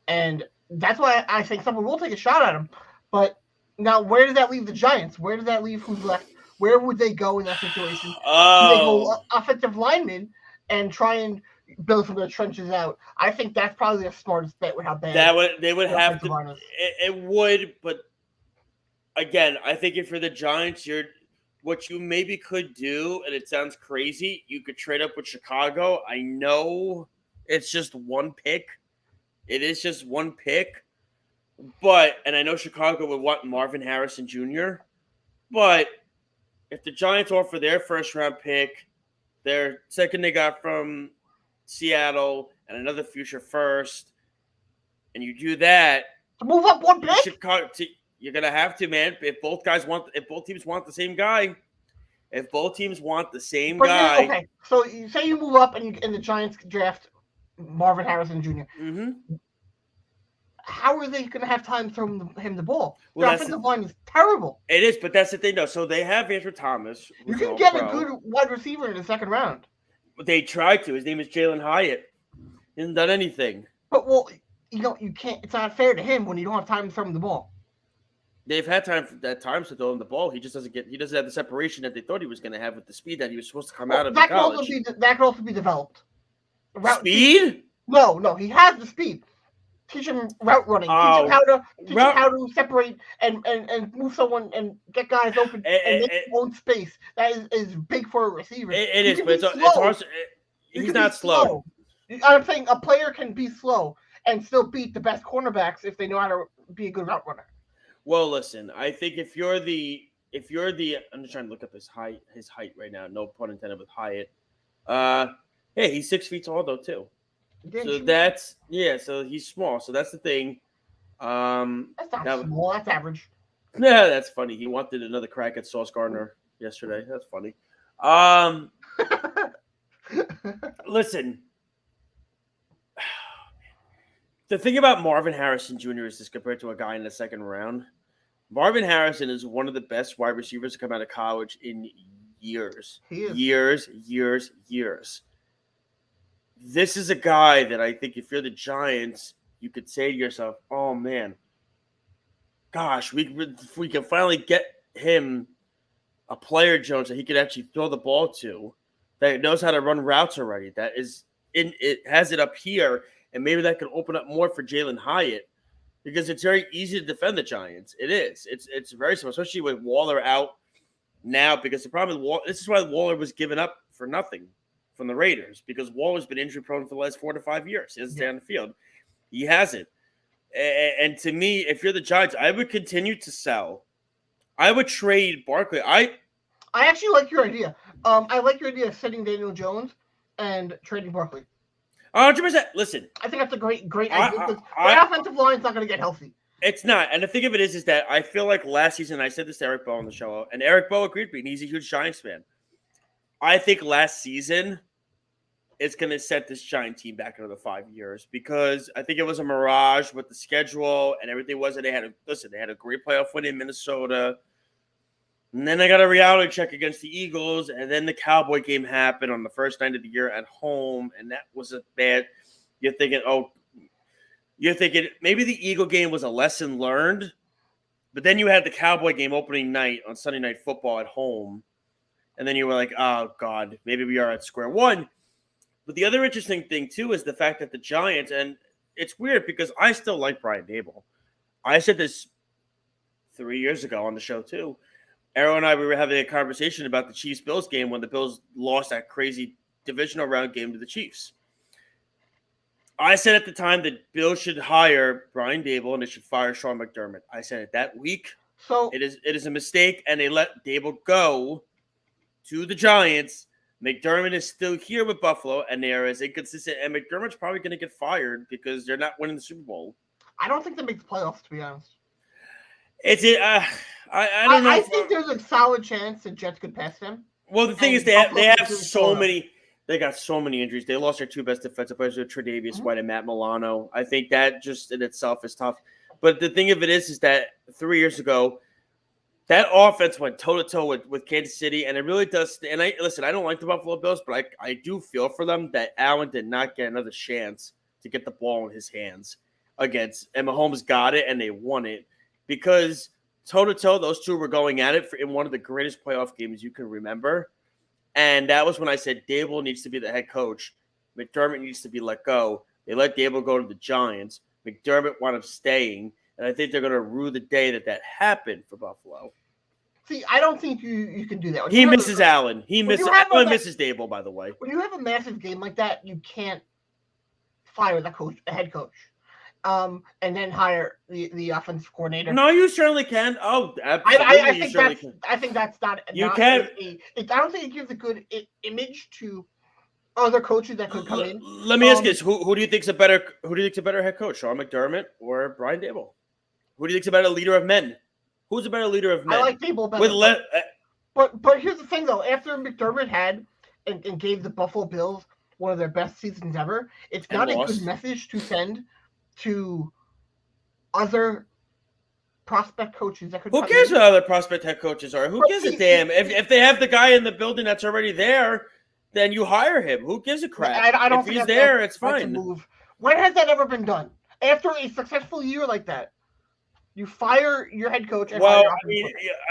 [SPEAKER 1] And that's why I think someone will take a shot at him. But now, where does that leave the Giants? Where does that leave who's left? Where would they go in that situation? Do they go offensive lineman and try and build some of the trenches out? I think that's probably the smartest bet with how bad
[SPEAKER 2] they would have to. It would, but again, I think if you're the Giants, what you maybe could do, and it sounds crazy, you could trade up with Chicago. I know it's just one pick. It is just one pick. And I know Chicago would want Marvin Harrison Jr., but if the Giants offer their first-round pick, their second they got from Seattle, and another future first, and you do that,
[SPEAKER 1] to move up one pick,
[SPEAKER 2] Chicago, you're gonna have to, man. If both teams want the same guy,
[SPEAKER 1] Okay, so you say you move up and the Giants draft Marvin Harrison Jr.
[SPEAKER 2] Mm-hmm.
[SPEAKER 1] How are they going to have time throwing him the ball?
[SPEAKER 2] Well,
[SPEAKER 1] the offensive line is terrible.
[SPEAKER 2] It is, but that's the thing, though. So they have Andrew Thomas.
[SPEAKER 1] You can get a good wide receiver in the second round.
[SPEAKER 2] They tried to. His name is Jalen Hyatt. He hasn't done anything.
[SPEAKER 1] But, you can't. It's not fair to him when you don't have time to throw him the ball.
[SPEAKER 2] They've had time to throw him the ball. He just doesn't get. He doesn't have the separation that they thought he was going to have with the speed that he was supposed to come out of in college.
[SPEAKER 1] That could also be developed.
[SPEAKER 2] Speed?
[SPEAKER 1] No, he has the speed. Teach him route running. Teach him how to separate and move someone and get guys open and make their own space. That is big for a receiver.
[SPEAKER 2] It is, but it's hard. He's not slow.
[SPEAKER 1] I'm saying a player can be slow and still beat the best cornerbacks if they know how to be a good route runner.
[SPEAKER 2] Well, listen, I think if you're the, I'm just trying to look up his height right now. No pun intended with Hyatt. Hey, he's 6 feet tall though too. So so he's small. So that's the thing.
[SPEAKER 1] That's not
[SPEAKER 2] That,
[SPEAKER 1] small. That's average.
[SPEAKER 2] yeah, that's funny. He wanted another crack at Sauce Gardner yesterday. That's funny. Um, Listen, the thing about Marvin Harrison Jr. is this compared to a guy in the second round. Marvin Harrison is one of the best wide receivers to come out of college in years.
[SPEAKER 1] He is.
[SPEAKER 2] Years. This is a guy that I think if you're the Giants, you could say to yourself, oh man, gosh, we can finally get him a player, Jones, that he could actually throw the ball to, that knows how to run routes already, that is it has it up here, and maybe that can open up more for Jalen Hyatt, because it's very easy to defend the Giants. It is. It's very simple, especially with Waller out now, because the problem with this is why Waller was given up for nothing from the Raiders, because Waller's been injury prone for the last 4 to 5 years. He hasn't stayed on the field. He hasn't. And to me, if you're the Giants, I would continue to sell. I would trade Barkley. I
[SPEAKER 1] actually like your idea. I like your idea of sending Daniel Jones and trading Barkley.
[SPEAKER 2] 100%. Listen,
[SPEAKER 1] I think that's a great idea, because the offensive line's not going to get healthy.
[SPEAKER 2] It's not. And the thing of it is that I feel like last season, I said this to Eric Bowe on the show, and Eric Bowe agreed with me, and he's a huge Giants fan. I think last season it's going to set this Giant team back another 5 years, because I think it was a mirage with the schedule and everything was that they had a great playoff win in Minnesota. And then they got a reality check against the Eagles, and then the Cowboy game happened on the first night of the year at home, and that was a bad. You're thinking maybe the Eagle game was a lesson learned, but then you had the Cowboy game opening night on Sunday Night Football at home, and then you were like, oh, God, maybe we are at square one. But the other interesting thing, too, is the fact that the Giants, and it's weird because I still like Brian Daboll. I said this 3 years ago on the show, too. Arrow and I, we were having a conversation about the Chiefs-Bills game when the Bills lost that crazy divisional round game to the Chiefs. I said at the time that Bills should hire Brian Daboll and they should fire Sean McDermott. I said it that week.
[SPEAKER 1] So
[SPEAKER 2] it is a mistake, and they let Daboll go to the Giants. McDermott is still here with Buffalo, and they are as inconsistent. And McDermott's probably going to get fired because they're not winning the Super Bowl.
[SPEAKER 1] I don't think they make the playoffs, to be honest.
[SPEAKER 2] I don't know.
[SPEAKER 1] I think there's a solid chance the Jets could pass them.
[SPEAKER 2] Well, the thing is, they have so many. They got so many injuries. They lost their two best defensive players, Tre'Davious White and Matt Milano. I think that just in itself is tough. But the thing of it is that 3 years ago, that offense went toe-to-toe with Kansas City, and it really does. And I don't like the Buffalo Bills, but I do feel for them that Allen did not get another chance to get the ball in his hands against. And Mahomes got it, and they won it because toe-to-toe, those two were going at it in one of the greatest playoff games you can remember. And that was when I said Daboll needs to be the head coach. McDermott needs to be let go. They let Daboll go to the Giants. McDermott wound up staying. And I think they're going to rue the day that happened for Buffalo.
[SPEAKER 1] See, I don't think you can do that.
[SPEAKER 2] He misses Allen. Allen misses Daboll, by the way.
[SPEAKER 1] When you have a massive game like that, you can't fire the head coach. And then hire the offensive coordinator.
[SPEAKER 2] No, you certainly can. Oh, absolutely.
[SPEAKER 1] I think that's not.
[SPEAKER 2] You can.
[SPEAKER 1] I don't think it gives a good image to other coaches that could come in.
[SPEAKER 2] Let me ask you this: Who do you think's a better head coach, Sean McDermott or Brian Daboll? Who do you think's a better leader of men? Who's a better leader of men?
[SPEAKER 1] I like Daboll better. But here's the thing, though: after McDermott had and gave the Buffalo Bills one of their best seasons ever, it's not a good message to send to other prospect coaches that could.
[SPEAKER 2] Who cares what other prospect head coaches are? Who gives a damn? If they have the guy in the building that's already there, then you hire him. Who gives a crap?
[SPEAKER 1] I don't
[SPEAKER 2] if he's there, it's fine.
[SPEAKER 1] Move. When has that ever been done? After a successful year like that, you fire your head coach. And
[SPEAKER 2] I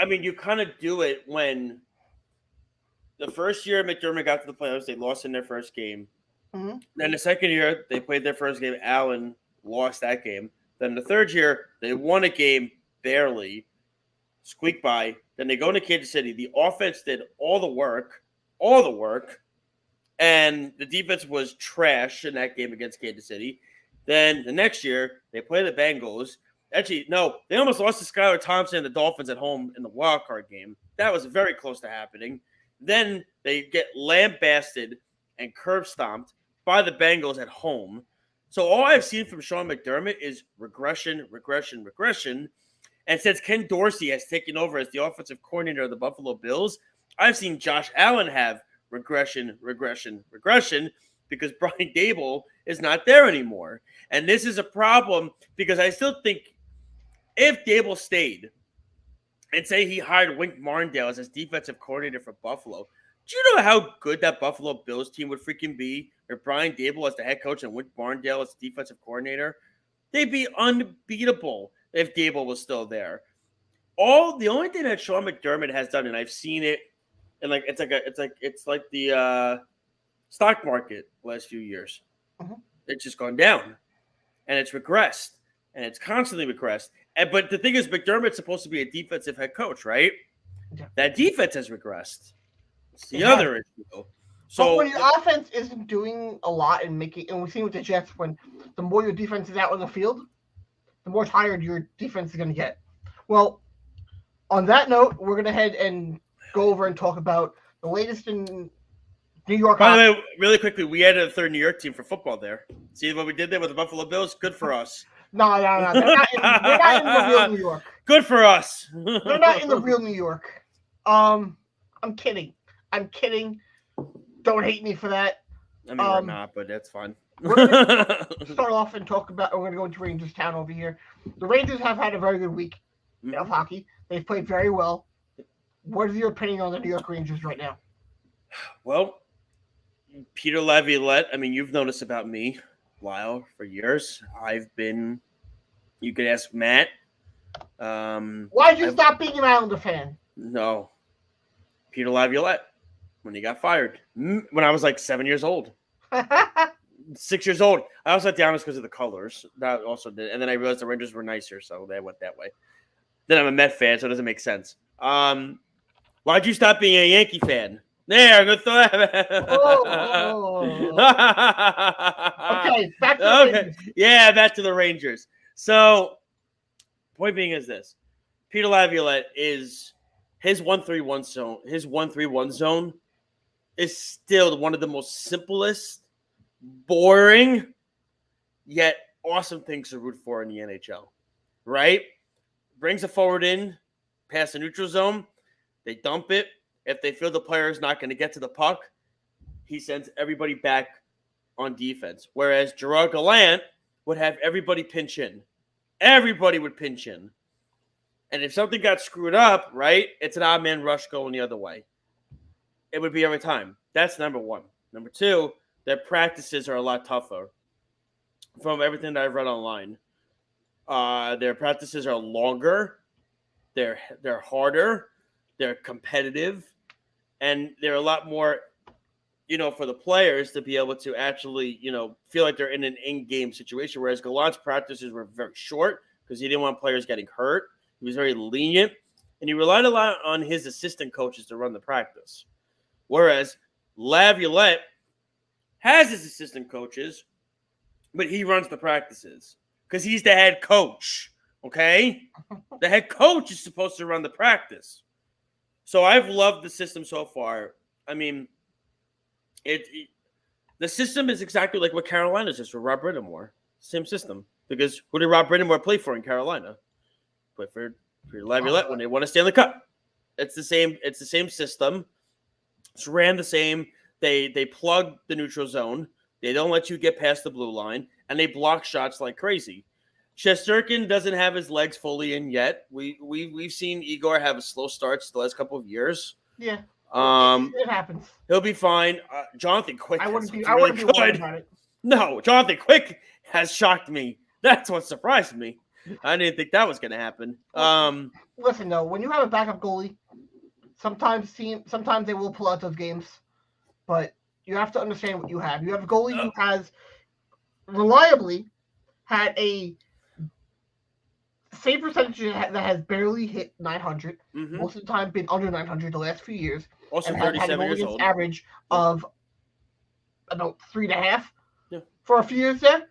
[SPEAKER 2] mean, you kind of do it when the first year McDermott got to the playoffs, they lost in their first game.
[SPEAKER 1] Mm-hmm.
[SPEAKER 2] Then the second year, they played their first game. Allen lost that game. Then the third year, they won a game barely, squeaked by. Then they go into Kansas City. The offense did all the work, and the defense was trash in that game against Kansas City. Then the next year, they play the Bengals. Actually, no, they almost lost to Skylar Thompson and the Dolphins at home in the wild card game. That was very close to happening. Then they get lambasted and curb stomped by the Bengals at home. So all I've seen from Sean McDermott is regression. And since Ken Dorsey has taken over as the offensive coordinator of the Buffalo Bills, I've seen Josh Allen have regression because Brian Daboll is not there anymore. And this is a problem because I still think if Daboll stayed and say he hired Wink Martindale as his defensive coordinator for Buffalo, do you know how good that Buffalo Bills team would freaking be if Brian Daboll as the head coach and Wink Martindale as defensive coordinator? They'd be unbeatable if Daboll was still there. The only thing that Sean McDermott has done, and I've seen it, and it's like the stock market last few years.
[SPEAKER 1] Mm-hmm.
[SPEAKER 2] It's just gone down, and it's regressed, and it's constantly regressed. But the thing is, McDermott's supposed to be a defensive head coach, right?
[SPEAKER 1] Yeah.
[SPEAKER 2] That defense has regressed. It's the other issue.
[SPEAKER 1] So but when your offense isn't doing a lot and we've seen with the Jets, when the more your defense is out on the field, the more tired your defense is going to get. Well, on that note, we're going to head and go over and talk about the latest in New York.
[SPEAKER 2] By the way, really quickly, we added a third New York team for football there. See what we did there with the Buffalo Bills? Good for us.
[SPEAKER 1] No. They're not in the real New York.
[SPEAKER 2] Good for us.
[SPEAKER 1] They're not in the real New York. I'm kidding. Don't hate me for that.
[SPEAKER 2] I mean, we're not, but that's fine.
[SPEAKER 1] We're going to start off and talk about. We're going to go into Rangers Town over here. The Rangers have had a very good week of hockey. They've played very well. What is your opinion on the New York Rangers right now?
[SPEAKER 2] Well, Peter Laviolette, I mean, you've noticed about me, Lyle, for years. You could ask Matt.
[SPEAKER 1] Why did you stop being an Islander fan?
[SPEAKER 2] No. Peter Laviolette, when he got fired, when I was like 7 years old. 6 years old. I also let down because of the colors. That also did. And then I realized the Rangers were nicer, so they went that way. Then I'm a Met fan, so it doesn't make sense. Why'd you stop being a Yankee fan? There, good thought.
[SPEAKER 1] Okay, back to the Rangers.
[SPEAKER 2] Yeah, back to the Rangers. So, point being is this: Peter Laviolette is his 1-3-1 zone. His 1-3-1 zone is still one of the most simplest, boring, yet awesome things to root for in the NHL. Right? Brings a forward in, past the neutral zone. They dump it. If they feel the player is not going to get to the puck, he sends everybody back on defense. Whereas Gerard Gallant would have everybody pinch in. Everybody would pinch in. And if something got screwed up, right, it's an odd man rush going the other way. It would be every time. That's number one. Number two, their practices are a lot tougher. From everything that I've read online, their practices are longer. They're harder. They're competitive. And they're a lot more, for the players to be able to actually, feel like they're in an in-game situation. Whereas Gallant's practices were very short because he didn't want players getting hurt. He was very lenient. And he relied a lot on his assistant coaches to run the practice. Whereas Laviolette has his assistant coaches, but he runs the practices because he's the head coach, okay? The head coach is supposed to run the practice. So I've loved the system so far. I mean, the system is exactly like what Carolina's is for Rob Brittamore. Same system. Because who did Rob Brittamore play for in Carolina? Play for Laviolette when they won a Stanley Cup. It's the same system. It's ran the same. They plug the neutral zone. They don't let you get past the blue line, and they block shots like crazy. Shesterkin doesn't have his legs fully in yet. We've seen Igor have a slow start the last couple of years.
[SPEAKER 1] Yeah, it happens.
[SPEAKER 2] He'll be fine. Jonathan Quick.
[SPEAKER 1] I wouldn't be worried about it.
[SPEAKER 2] No, Jonathan Quick has shocked me. That's what surprised me. I didn't think that was going to happen.
[SPEAKER 1] Listen, though, when you have a backup goalie, sometimes they will pull out those games, but you have to understand what you have. You have a goalie who has reliably had a save percentage that has barely hit 900. Mm-hmm. Most of the time, been under 900 the last few years.
[SPEAKER 2] Also,
[SPEAKER 1] and
[SPEAKER 2] 37 years old.
[SPEAKER 1] Average of about 3.5 for a few years there.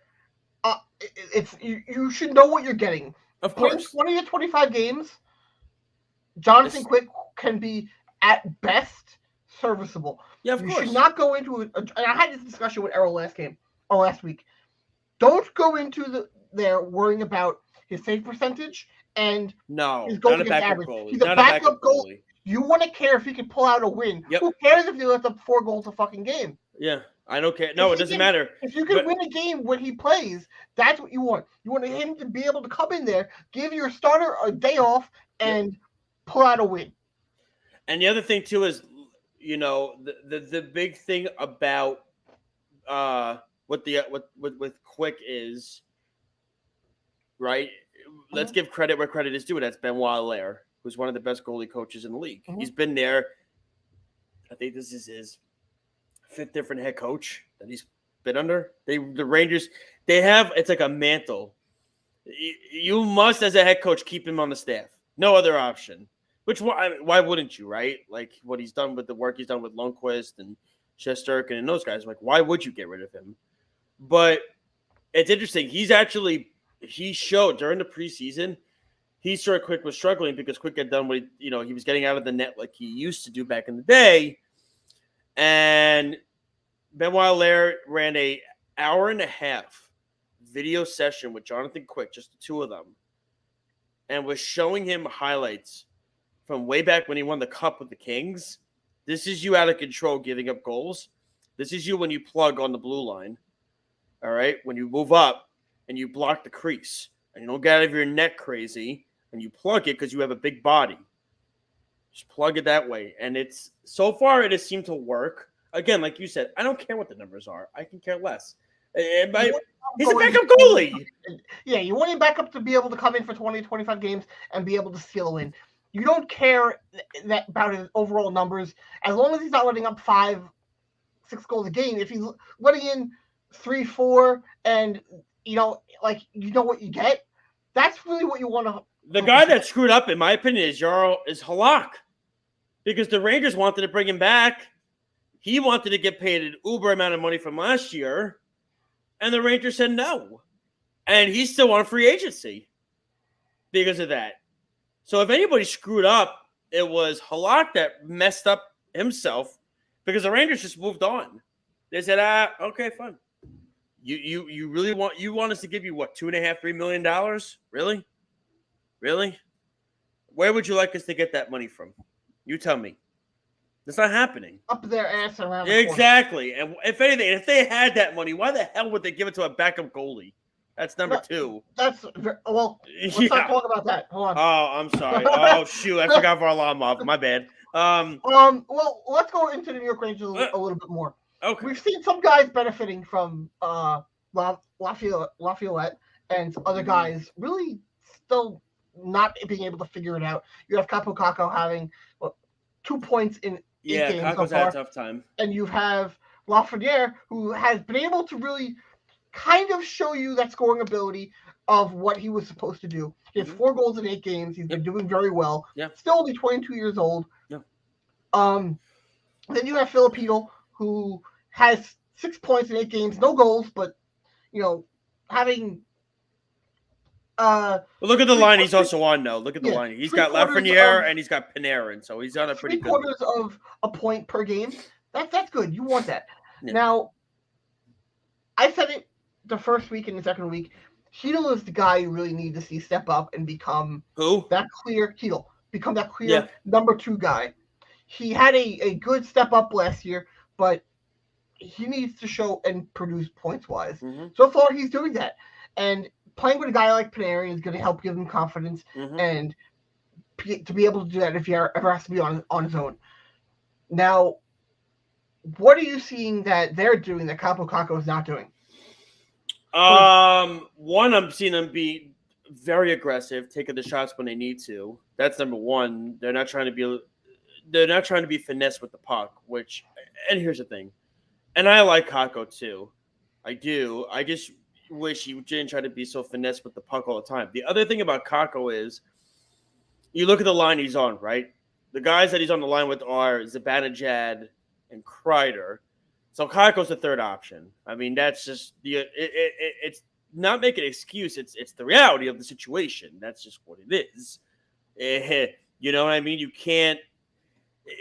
[SPEAKER 1] You should know what you're getting.
[SPEAKER 2] Of course,
[SPEAKER 1] 20 to 25 games. Jonathan Quick can be at best serviceable.
[SPEAKER 2] Yeah, of
[SPEAKER 1] You
[SPEAKER 2] course.
[SPEAKER 1] should not go into it. And I had this discussion with Errol last week. Don't go into there worrying about his save percentage and
[SPEAKER 2] No,
[SPEAKER 1] his goal
[SPEAKER 2] not a
[SPEAKER 1] against
[SPEAKER 2] backup
[SPEAKER 1] average.
[SPEAKER 2] goalie.
[SPEAKER 1] He's a
[SPEAKER 2] Not
[SPEAKER 1] backup goalie.
[SPEAKER 2] goalie.
[SPEAKER 1] You want to care if he can pull out a win.
[SPEAKER 2] Yep.
[SPEAKER 1] Who cares if he lets up 4 goals a fucking game?
[SPEAKER 2] Yeah, I don't care. No, it doesn't matter.
[SPEAKER 1] If you can win a game when he plays, that's what you want. You want him to be able to come in there, give your starter a day off, and pull out a win.
[SPEAKER 2] And the other thing too is, the big thing about with Quick is, right. Let's give credit where credit is due. That's Benoit Allaire, who's one of the best goalie coaches in the league.
[SPEAKER 1] Mm-hmm.
[SPEAKER 2] He's been there. I think this is his 5th different head coach that he's been under. The Rangers, it's like a mantle. You must, as a head coach, keep him on the staff. No other option. Why wouldn't you, right? Like what he's done with the work he's done with Lundqvist and Shesterkin and those guys. Like, why would you get rid of him? But it's interesting. He showed during the preseason, he saw Quick was struggling because Quick had done what he was getting out of the net like he used to do back in the day. And Benoit Allaire ran a hour-and-a-half video session with Jonathan Quick, just the two of them, and was showing him highlights from way back when he won the Cup with the Kings. This is you out of control giving up goals. This is you when you plug on the blue line. All right? When you move up and you block the crease and you don't get out of your net crazy and you plug it because you have a big body. Just plug it that way. And so far it has seemed to work. Again, like you said, I don't care what the numbers are. I can care less. He's a backup goalie.
[SPEAKER 1] Yeah, you want him back up to be able to come in for 20, 25 games and be able to steal a win. You don't care about his overall numbers as long as he's not letting up 5, 6 goals a game. If he's letting in 3, 4, and what you get, that's really what you want to.
[SPEAKER 2] The guy that screwed up, in my opinion, is Halak, because the Rangers wanted to bring him back. He wanted to get paid an uber amount of money from last year, and the Rangers said no, and he's still on free agency because of that. So if anybody screwed up, it was Halak that messed up himself because the Rangers just moved on. They said, okay, fine. You really want us to give you what, $2.5, $3 million? Really? Where would you like us to get that money from? You tell me. It's not happening.
[SPEAKER 1] Up their ass around.
[SPEAKER 2] Exactly. And if anything, if they had that money, why the hell would they give it to a backup goalie? That's number 2.
[SPEAKER 1] Let's not talk about that. Hold on.
[SPEAKER 2] Oh, I'm sorry. Oh, shoot. I forgot Varlamov. My bad.
[SPEAKER 1] Well, let's go into the New York Rangers a little bit more.
[SPEAKER 2] Okay.
[SPEAKER 1] We've seen some guys benefiting from Lafayette and other guys really still not being able to figure it out. You have Kaapo Kakko having 2 points in 8 games
[SPEAKER 2] Kakko's
[SPEAKER 1] so far,
[SPEAKER 2] had a tough time.
[SPEAKER 1] And you have Lafreniere, who has been able to really kind of show you that scoring ability of what he was supposed to do. He has 4 goals in 8 games. He's been doing very well.
[SPEAKER 2] Yeah.
[SPEAKER 1] Still only 22 years old.
[SPEAKER 2] Yeah.
[SPEAKER 1] Then you have Filipino, who has 6 points in 8 games, no goals, but having.
[SPEAKER 2] Well, look at the line he's also on, though. Look at the line. He's got Lafreniere and he's got Panarin, so he's on a pretty good.
[SPEAKER 1] 3/4 of a point per game. That's good. You want that.
[SPEAKER 2] Yeah.
[SPEAKER 1] Now, I said it the first week and the second week. Chytil is the guy you really need to see step up and become that clear number 2 guy. He had a good step up last year, but he needs to show and produce points wise.
[SPEAKER 2] Mm-hmm.
[SPEAKER 1] So far, he's doing that, and playing with a guy like Panarin is going to help give him confidence and to be able to do that if he ever has to be on his own. Now, what are you seeing that they're doing that Kaapo Kakko is not doing?
[SPEAKER 2] One, I'm seeing them be very aggressive, taking the shots when they need to. That's number 1. They're not trying to be finesse with the puck, and here's the thing. And I like Kakko too. I do. I just wish he didn't try to be so finesse with the puck all the time. The other thing about Kakko is you look at the line he's on, right? The guys that he's on the line with are Zibanejad and Kreider. So Kakko's the 3rd option. I mean, that's just it's not making an excuse. It's the reality of the situation. That's just what it is. You know what I mean? You can't.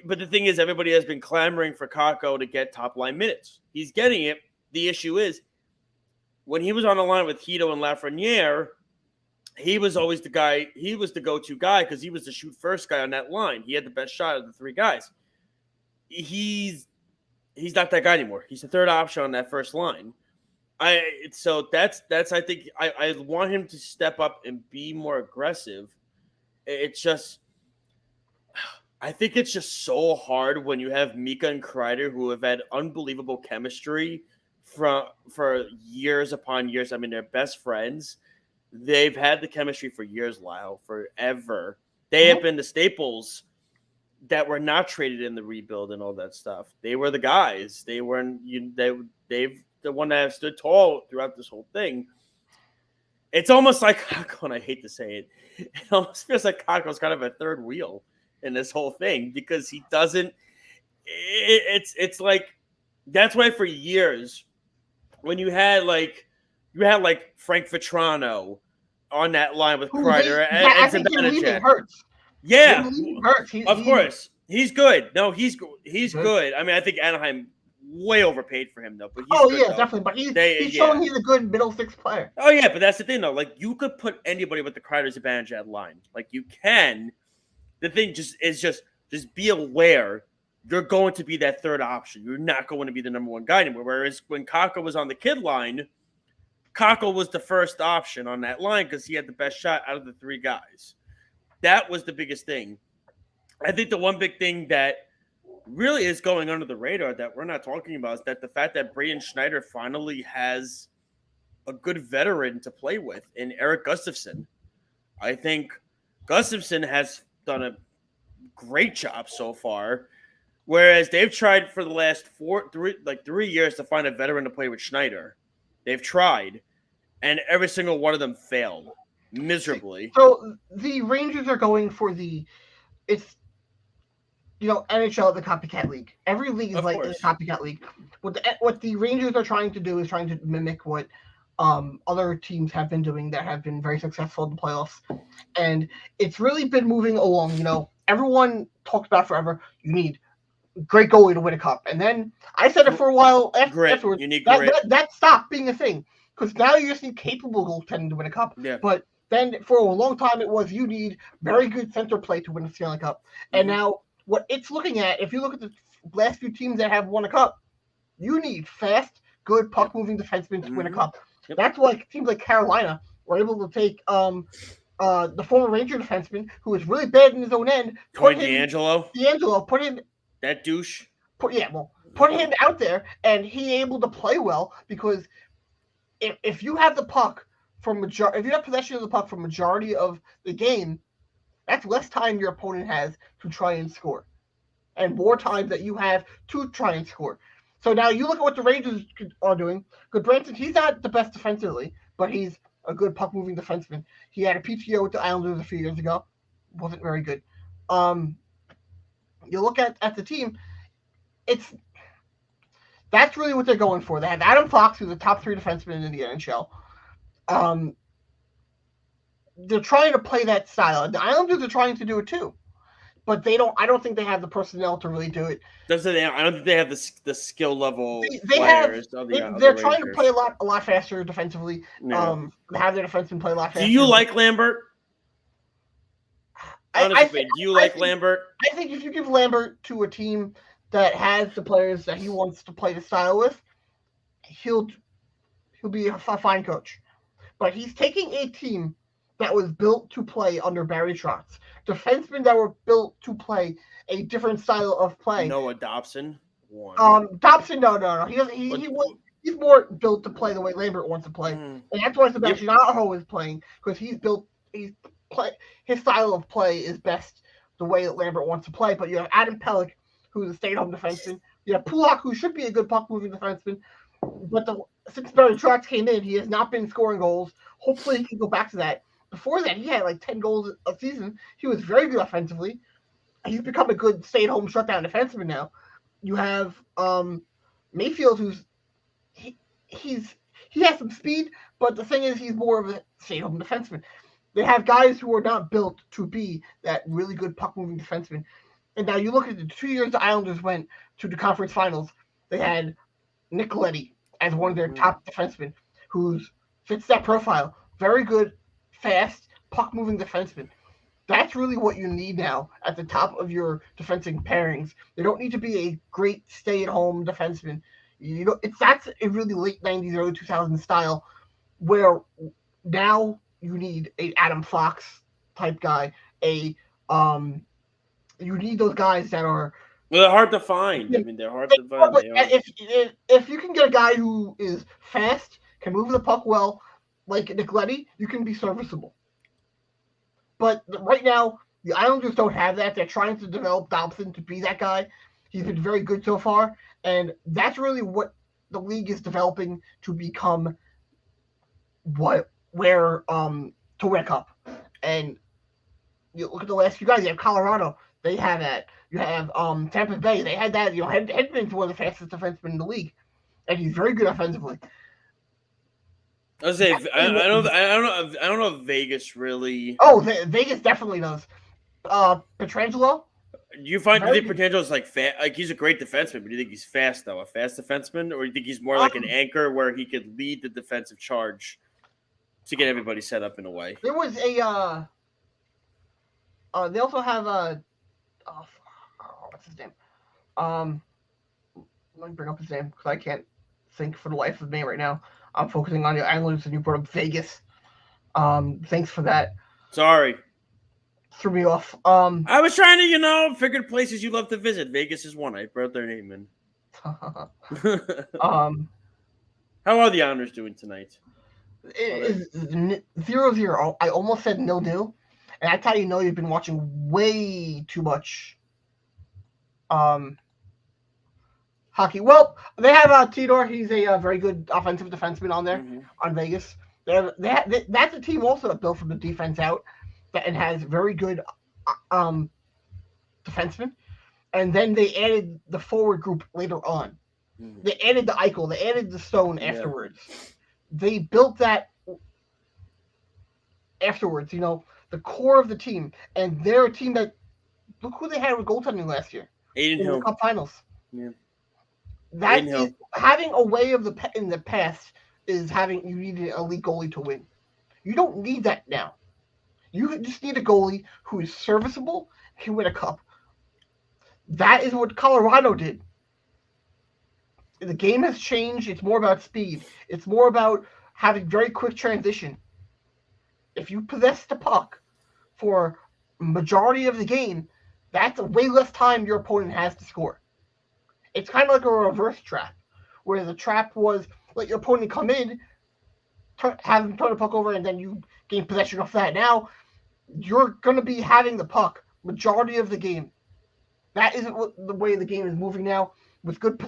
[SPEAKER 2] But the thing is, everybody has been clamoring for Kakko to get top line minutes. He's getting it. The issue is, when he was on the line with Hito and Lafreniere, he was always the guy. He was the go-to guy because he was the shoot first guy on that line. He had the best shot of the three guys. He's not that guy anymore. He's the third option on that first line. So that's I think I want him to step up and be more aggressive. It's just, I think it's just so hard when you have Mika and Kreider, who have had unbelievable chemistry for years upon years. I mean, they're best friends. They've had the chemistry for years, Lyle, forever. They have been the staples that were not traded in the rebuild and all that stuff. They were the guys. They weren't. They've the one that have stood tall throughout this whole thing. It's almost like Kakko, and I hate to say it, it almost feels like Kakko's kind of a third wheel in this whole thing because he doesn't. It's like that's why for years when you had Frank Vetrano on that line with Kreider and Zibanejad. Yeah, of course. He's good. No, he's good. I mean, I think Anaheim way overpaid for him, though. But he's
[SPEAKER 1] definitely. But he's showing he's a good middle six player.
[SPEAKER 2] Oh, yeah, but that's the thing, though. Like, you could put anybody with the Kreider Zibanejad line. Like, you can. The thing just be aware you're going to be that third option. You're not going to be the number one guy anymore. Whereas when Kakko was on the kid line, Kakko was the first option on that line because he had the best shot out of the three guys. That was the biggest thing. I think the one big thing that really is going under the radar that we're not talking about is that the fact that Braden Schneider finally has a good veteran to play with in Erik Gustafsson. I think Gustafsson has done a great job so far, whereas they've tried for the last 3 years to find a veteran to play with Schneider. They've tried, and every single one of them failed miserably.
[SPEAKER 1] So the Rangers are going for NHL, the copycat league. Every league is like a copycat league. What the Rangers are trying to do is trying to mimic what other teams have been doing that have been very successful in the playoffs. And it's really been moving along. Everyone talks about forever, you need great goalie to win a cup. And then I said it for a while afterwards.
[SPEAKER 2] You need grit.
[SPEAKER 1] That stopped being a thing. Because now you just need capable goaltending to win a cup.
[SPEAKER 2] Yeah.
[SPEAKER 1] But then for a long time it was you need very good center play to win a Stanley Cup. Mm-hmm. And now what it's looking at, if you look at the last few teams that have won a cup, you need fast, good puck-moving defensemen to win a cup. Yep. That's why teams like Carolina were able to take the former Ranger defenseman who was really bad in his own end.
[SPEAKER 2] D'Angelo,
[SPEAKER 1] put him
[SPEAKER 2] that douche.
[SPEAKER 1] Put him out there, and he able to play well because if you have the puck if you have possession of the puck for majority of the game, that's less time your opponent has to try and score, and more time that you have to try and score. So now you look at what the Rangers are doing. Goodbranson, he's not the best defensively, but he's a good puck-moving defenseman. He had a PTO with the Islanders a few years ago. Wasn't very good. You look at the team, that's really what they're going for. They have Adam Fox, who's a top 3 defenseman in the NHL. They're trying to play that style. The Islanders are trying to do it too, but I don't think they have the personnel to really do it.
[SPEAKER 2] I don't think they have the skill level.
[SPEAKER 1] They're trying to play a lot faster defensively.
[SPEAKER 2] No.
[SPEAKER 1] Have their defensemen play a lot faster.
[SPEAKER 2] Do you like Lambert? Honestly, do you like Lambert?
[SPEAKER 1] I think if you give Lambert to a team that has the players that he wants to play the style with, he'll be a fine coach. But he's taking a team that was built to play under Barry Trotz. Defensemen that were built to play a different style of play.
[SPEAKER 2] Noah Dobson.
[SPEAKER 1] Dobson, no. He's more built to play the way Lambert wants to play. And that's why Sebastian Aho is playing, because his style of play is best the way that Lambert wants to play. But you have Adam Pelech, who's a stay-at-home defenseman. You have Pulock, who should be a good puck-moving defenseman. But since Barry Trotz came in, he has not been scoring goals. Hopefully he can go back to that. Before that, he had like 10 goals a season. He was very good offensively. He's become a good stay-at-home shutdown defenseman now. You have Mayfield, he has some speed, but the thing is he's more of a stay-at-home defenseman. They have guys who are not built to be that really good puck-moving defenseman. And now you look at the 2 years the Islanders went to the conference finals, they had Nicoletti as one of their top defensemen who fits that profile. Very good, fast, puck-moving defenseman. That's really what you need now at the top of your defensive pairings. They don't need to be a great stay-at-home defenseman. That's a really late 90s, early 2000s style where now you need a Adam Fox type guy. You need those guys that are.
[SPEAKER 2] Well, they're hard to find. I mean, they're hard to find.
[SPEAKER 1] But if you can get a guy who is fast, can move the puck well, like Nicoletti, you can be serviceable. But right now, the Islanders don't have that. They're trying to develop Dobson to be that guy. He's been very good so far, and that's really what the league is developing to become. To win a cup, and you look at the last few guys. You have Colorado. They have that. You have Tampa Bay. They had that. Hedman's one of the fastest defensemen in the league, and he's very good offensively.
[SPEAKER 2] I was say I don't know if Vegas really.
[SPEAKER 1] Oh, Vegas definitely does. Petrangelo.
[SPEAKER 2] Do you think Petrangelo's like fast? Like he's a great defenseman, but do you think he's fast though? A fast defenseman, or do you think he's more like an anchor where he could lead the defensive charge to get everybody set up in a way?
[SPEAKER 1] There was a. They also have what's his name? Let me bring up his name because I can't think for the life of me right now. I'm focusing on the Islanders, and you brought up Vegas. Thanks for that.
[SPEAKER 2] Sorry.
[SPEAKER 1] Threw me off.
[SPEAKER 2] I was trying to, figure places you love to visit. Vegas is one. I brought their name in. How are the Islanders doing tonight?
[SPEAKER 1] It is 0-0. I almost said 0-0, and that's how you know you've been watching way too much hockey. Well, they have Tedor. He's a very good offensive defenseman on there on Vegas. That's a team also that built from the defense out and has very good defensemen. And then they added the forward group later on. Mm-hmm. They added the Eichel. They added the Stone afterwards. They built that afterwards, the core of the team. And they're a team that, look who they had with goaltending last year.
[SPEAKER 2] Adin Hill.
[SPEAKER 1] In the Cup Finals.
[SPEAKER 2] Yeah.
[SPEAKER 1] That is, having a way of in the past is having, you need an elite goalie to win. You don't need that now. You just need a goalie who is serviceable, can win a cup. That is what Colorado did. The game has changed. It's more about speed. It's more about having very quick transition. If you possess the puck for majority of the game, that's way less time your opponent has to score. It's kind of like a reverse trap, where the trap was let your opponent come in, have them turn the puck over, and then you gain possession of that. Now, you're going to be having the puck majority of the game. That isn't the way the game is moving now, with good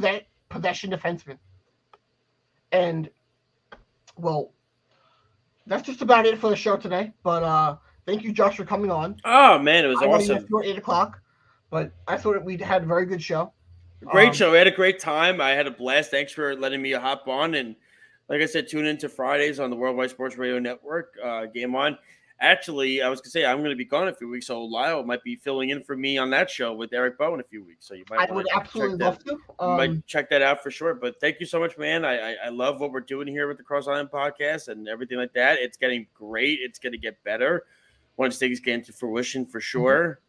[SPEAKER 1] possession defensemen. And, well, that's just about it for the show today. But thank you, Josh, for coming on.
[SPEAKER 2] Oh, man, it was awesome.
[SPEAKER 1] At 8 o'clock, but I thought we had a very good show.
[SPEAKER 2] Great show. We had a great time. I had a blast. Thanks for letting me hop on. And like I said, tune into Fridays on the Worldwide Sports Radio Network. Game On. Actually, I was going to say I'm going to be gone a few weeks, so Lyle might be filling in for me on that show with Eric Bowe in a few weeks. So you might
[SPEAKER 1] I would absolutely love to.
[SPEAKER 2] Might check that out for sure. But thank you so much, man. I love what we're doing here with the Cross Island Podcast and everything like that. It's getting great. It's going to get better once things get into fruition for sure.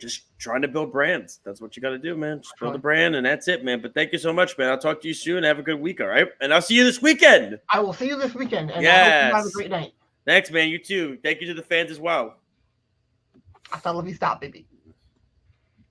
[SPEAKER 2] Just trying to build brands. That's what you got to do, man. Just build a brand, and that's it, man. But thank you so much, man. I'll talk to you soon. Have a good week, all right? And I'll see you this weekend.
[SPEAKER 1] I will see you this weekend, and
[SPEAKER 2] yes.
[SPEAKER 1] I hope you have a great night.
[SPEAKER 2] Thanks, man. You too. Thank you to the fans as well.
[SPEAKER 1] Hasta la vista, baby.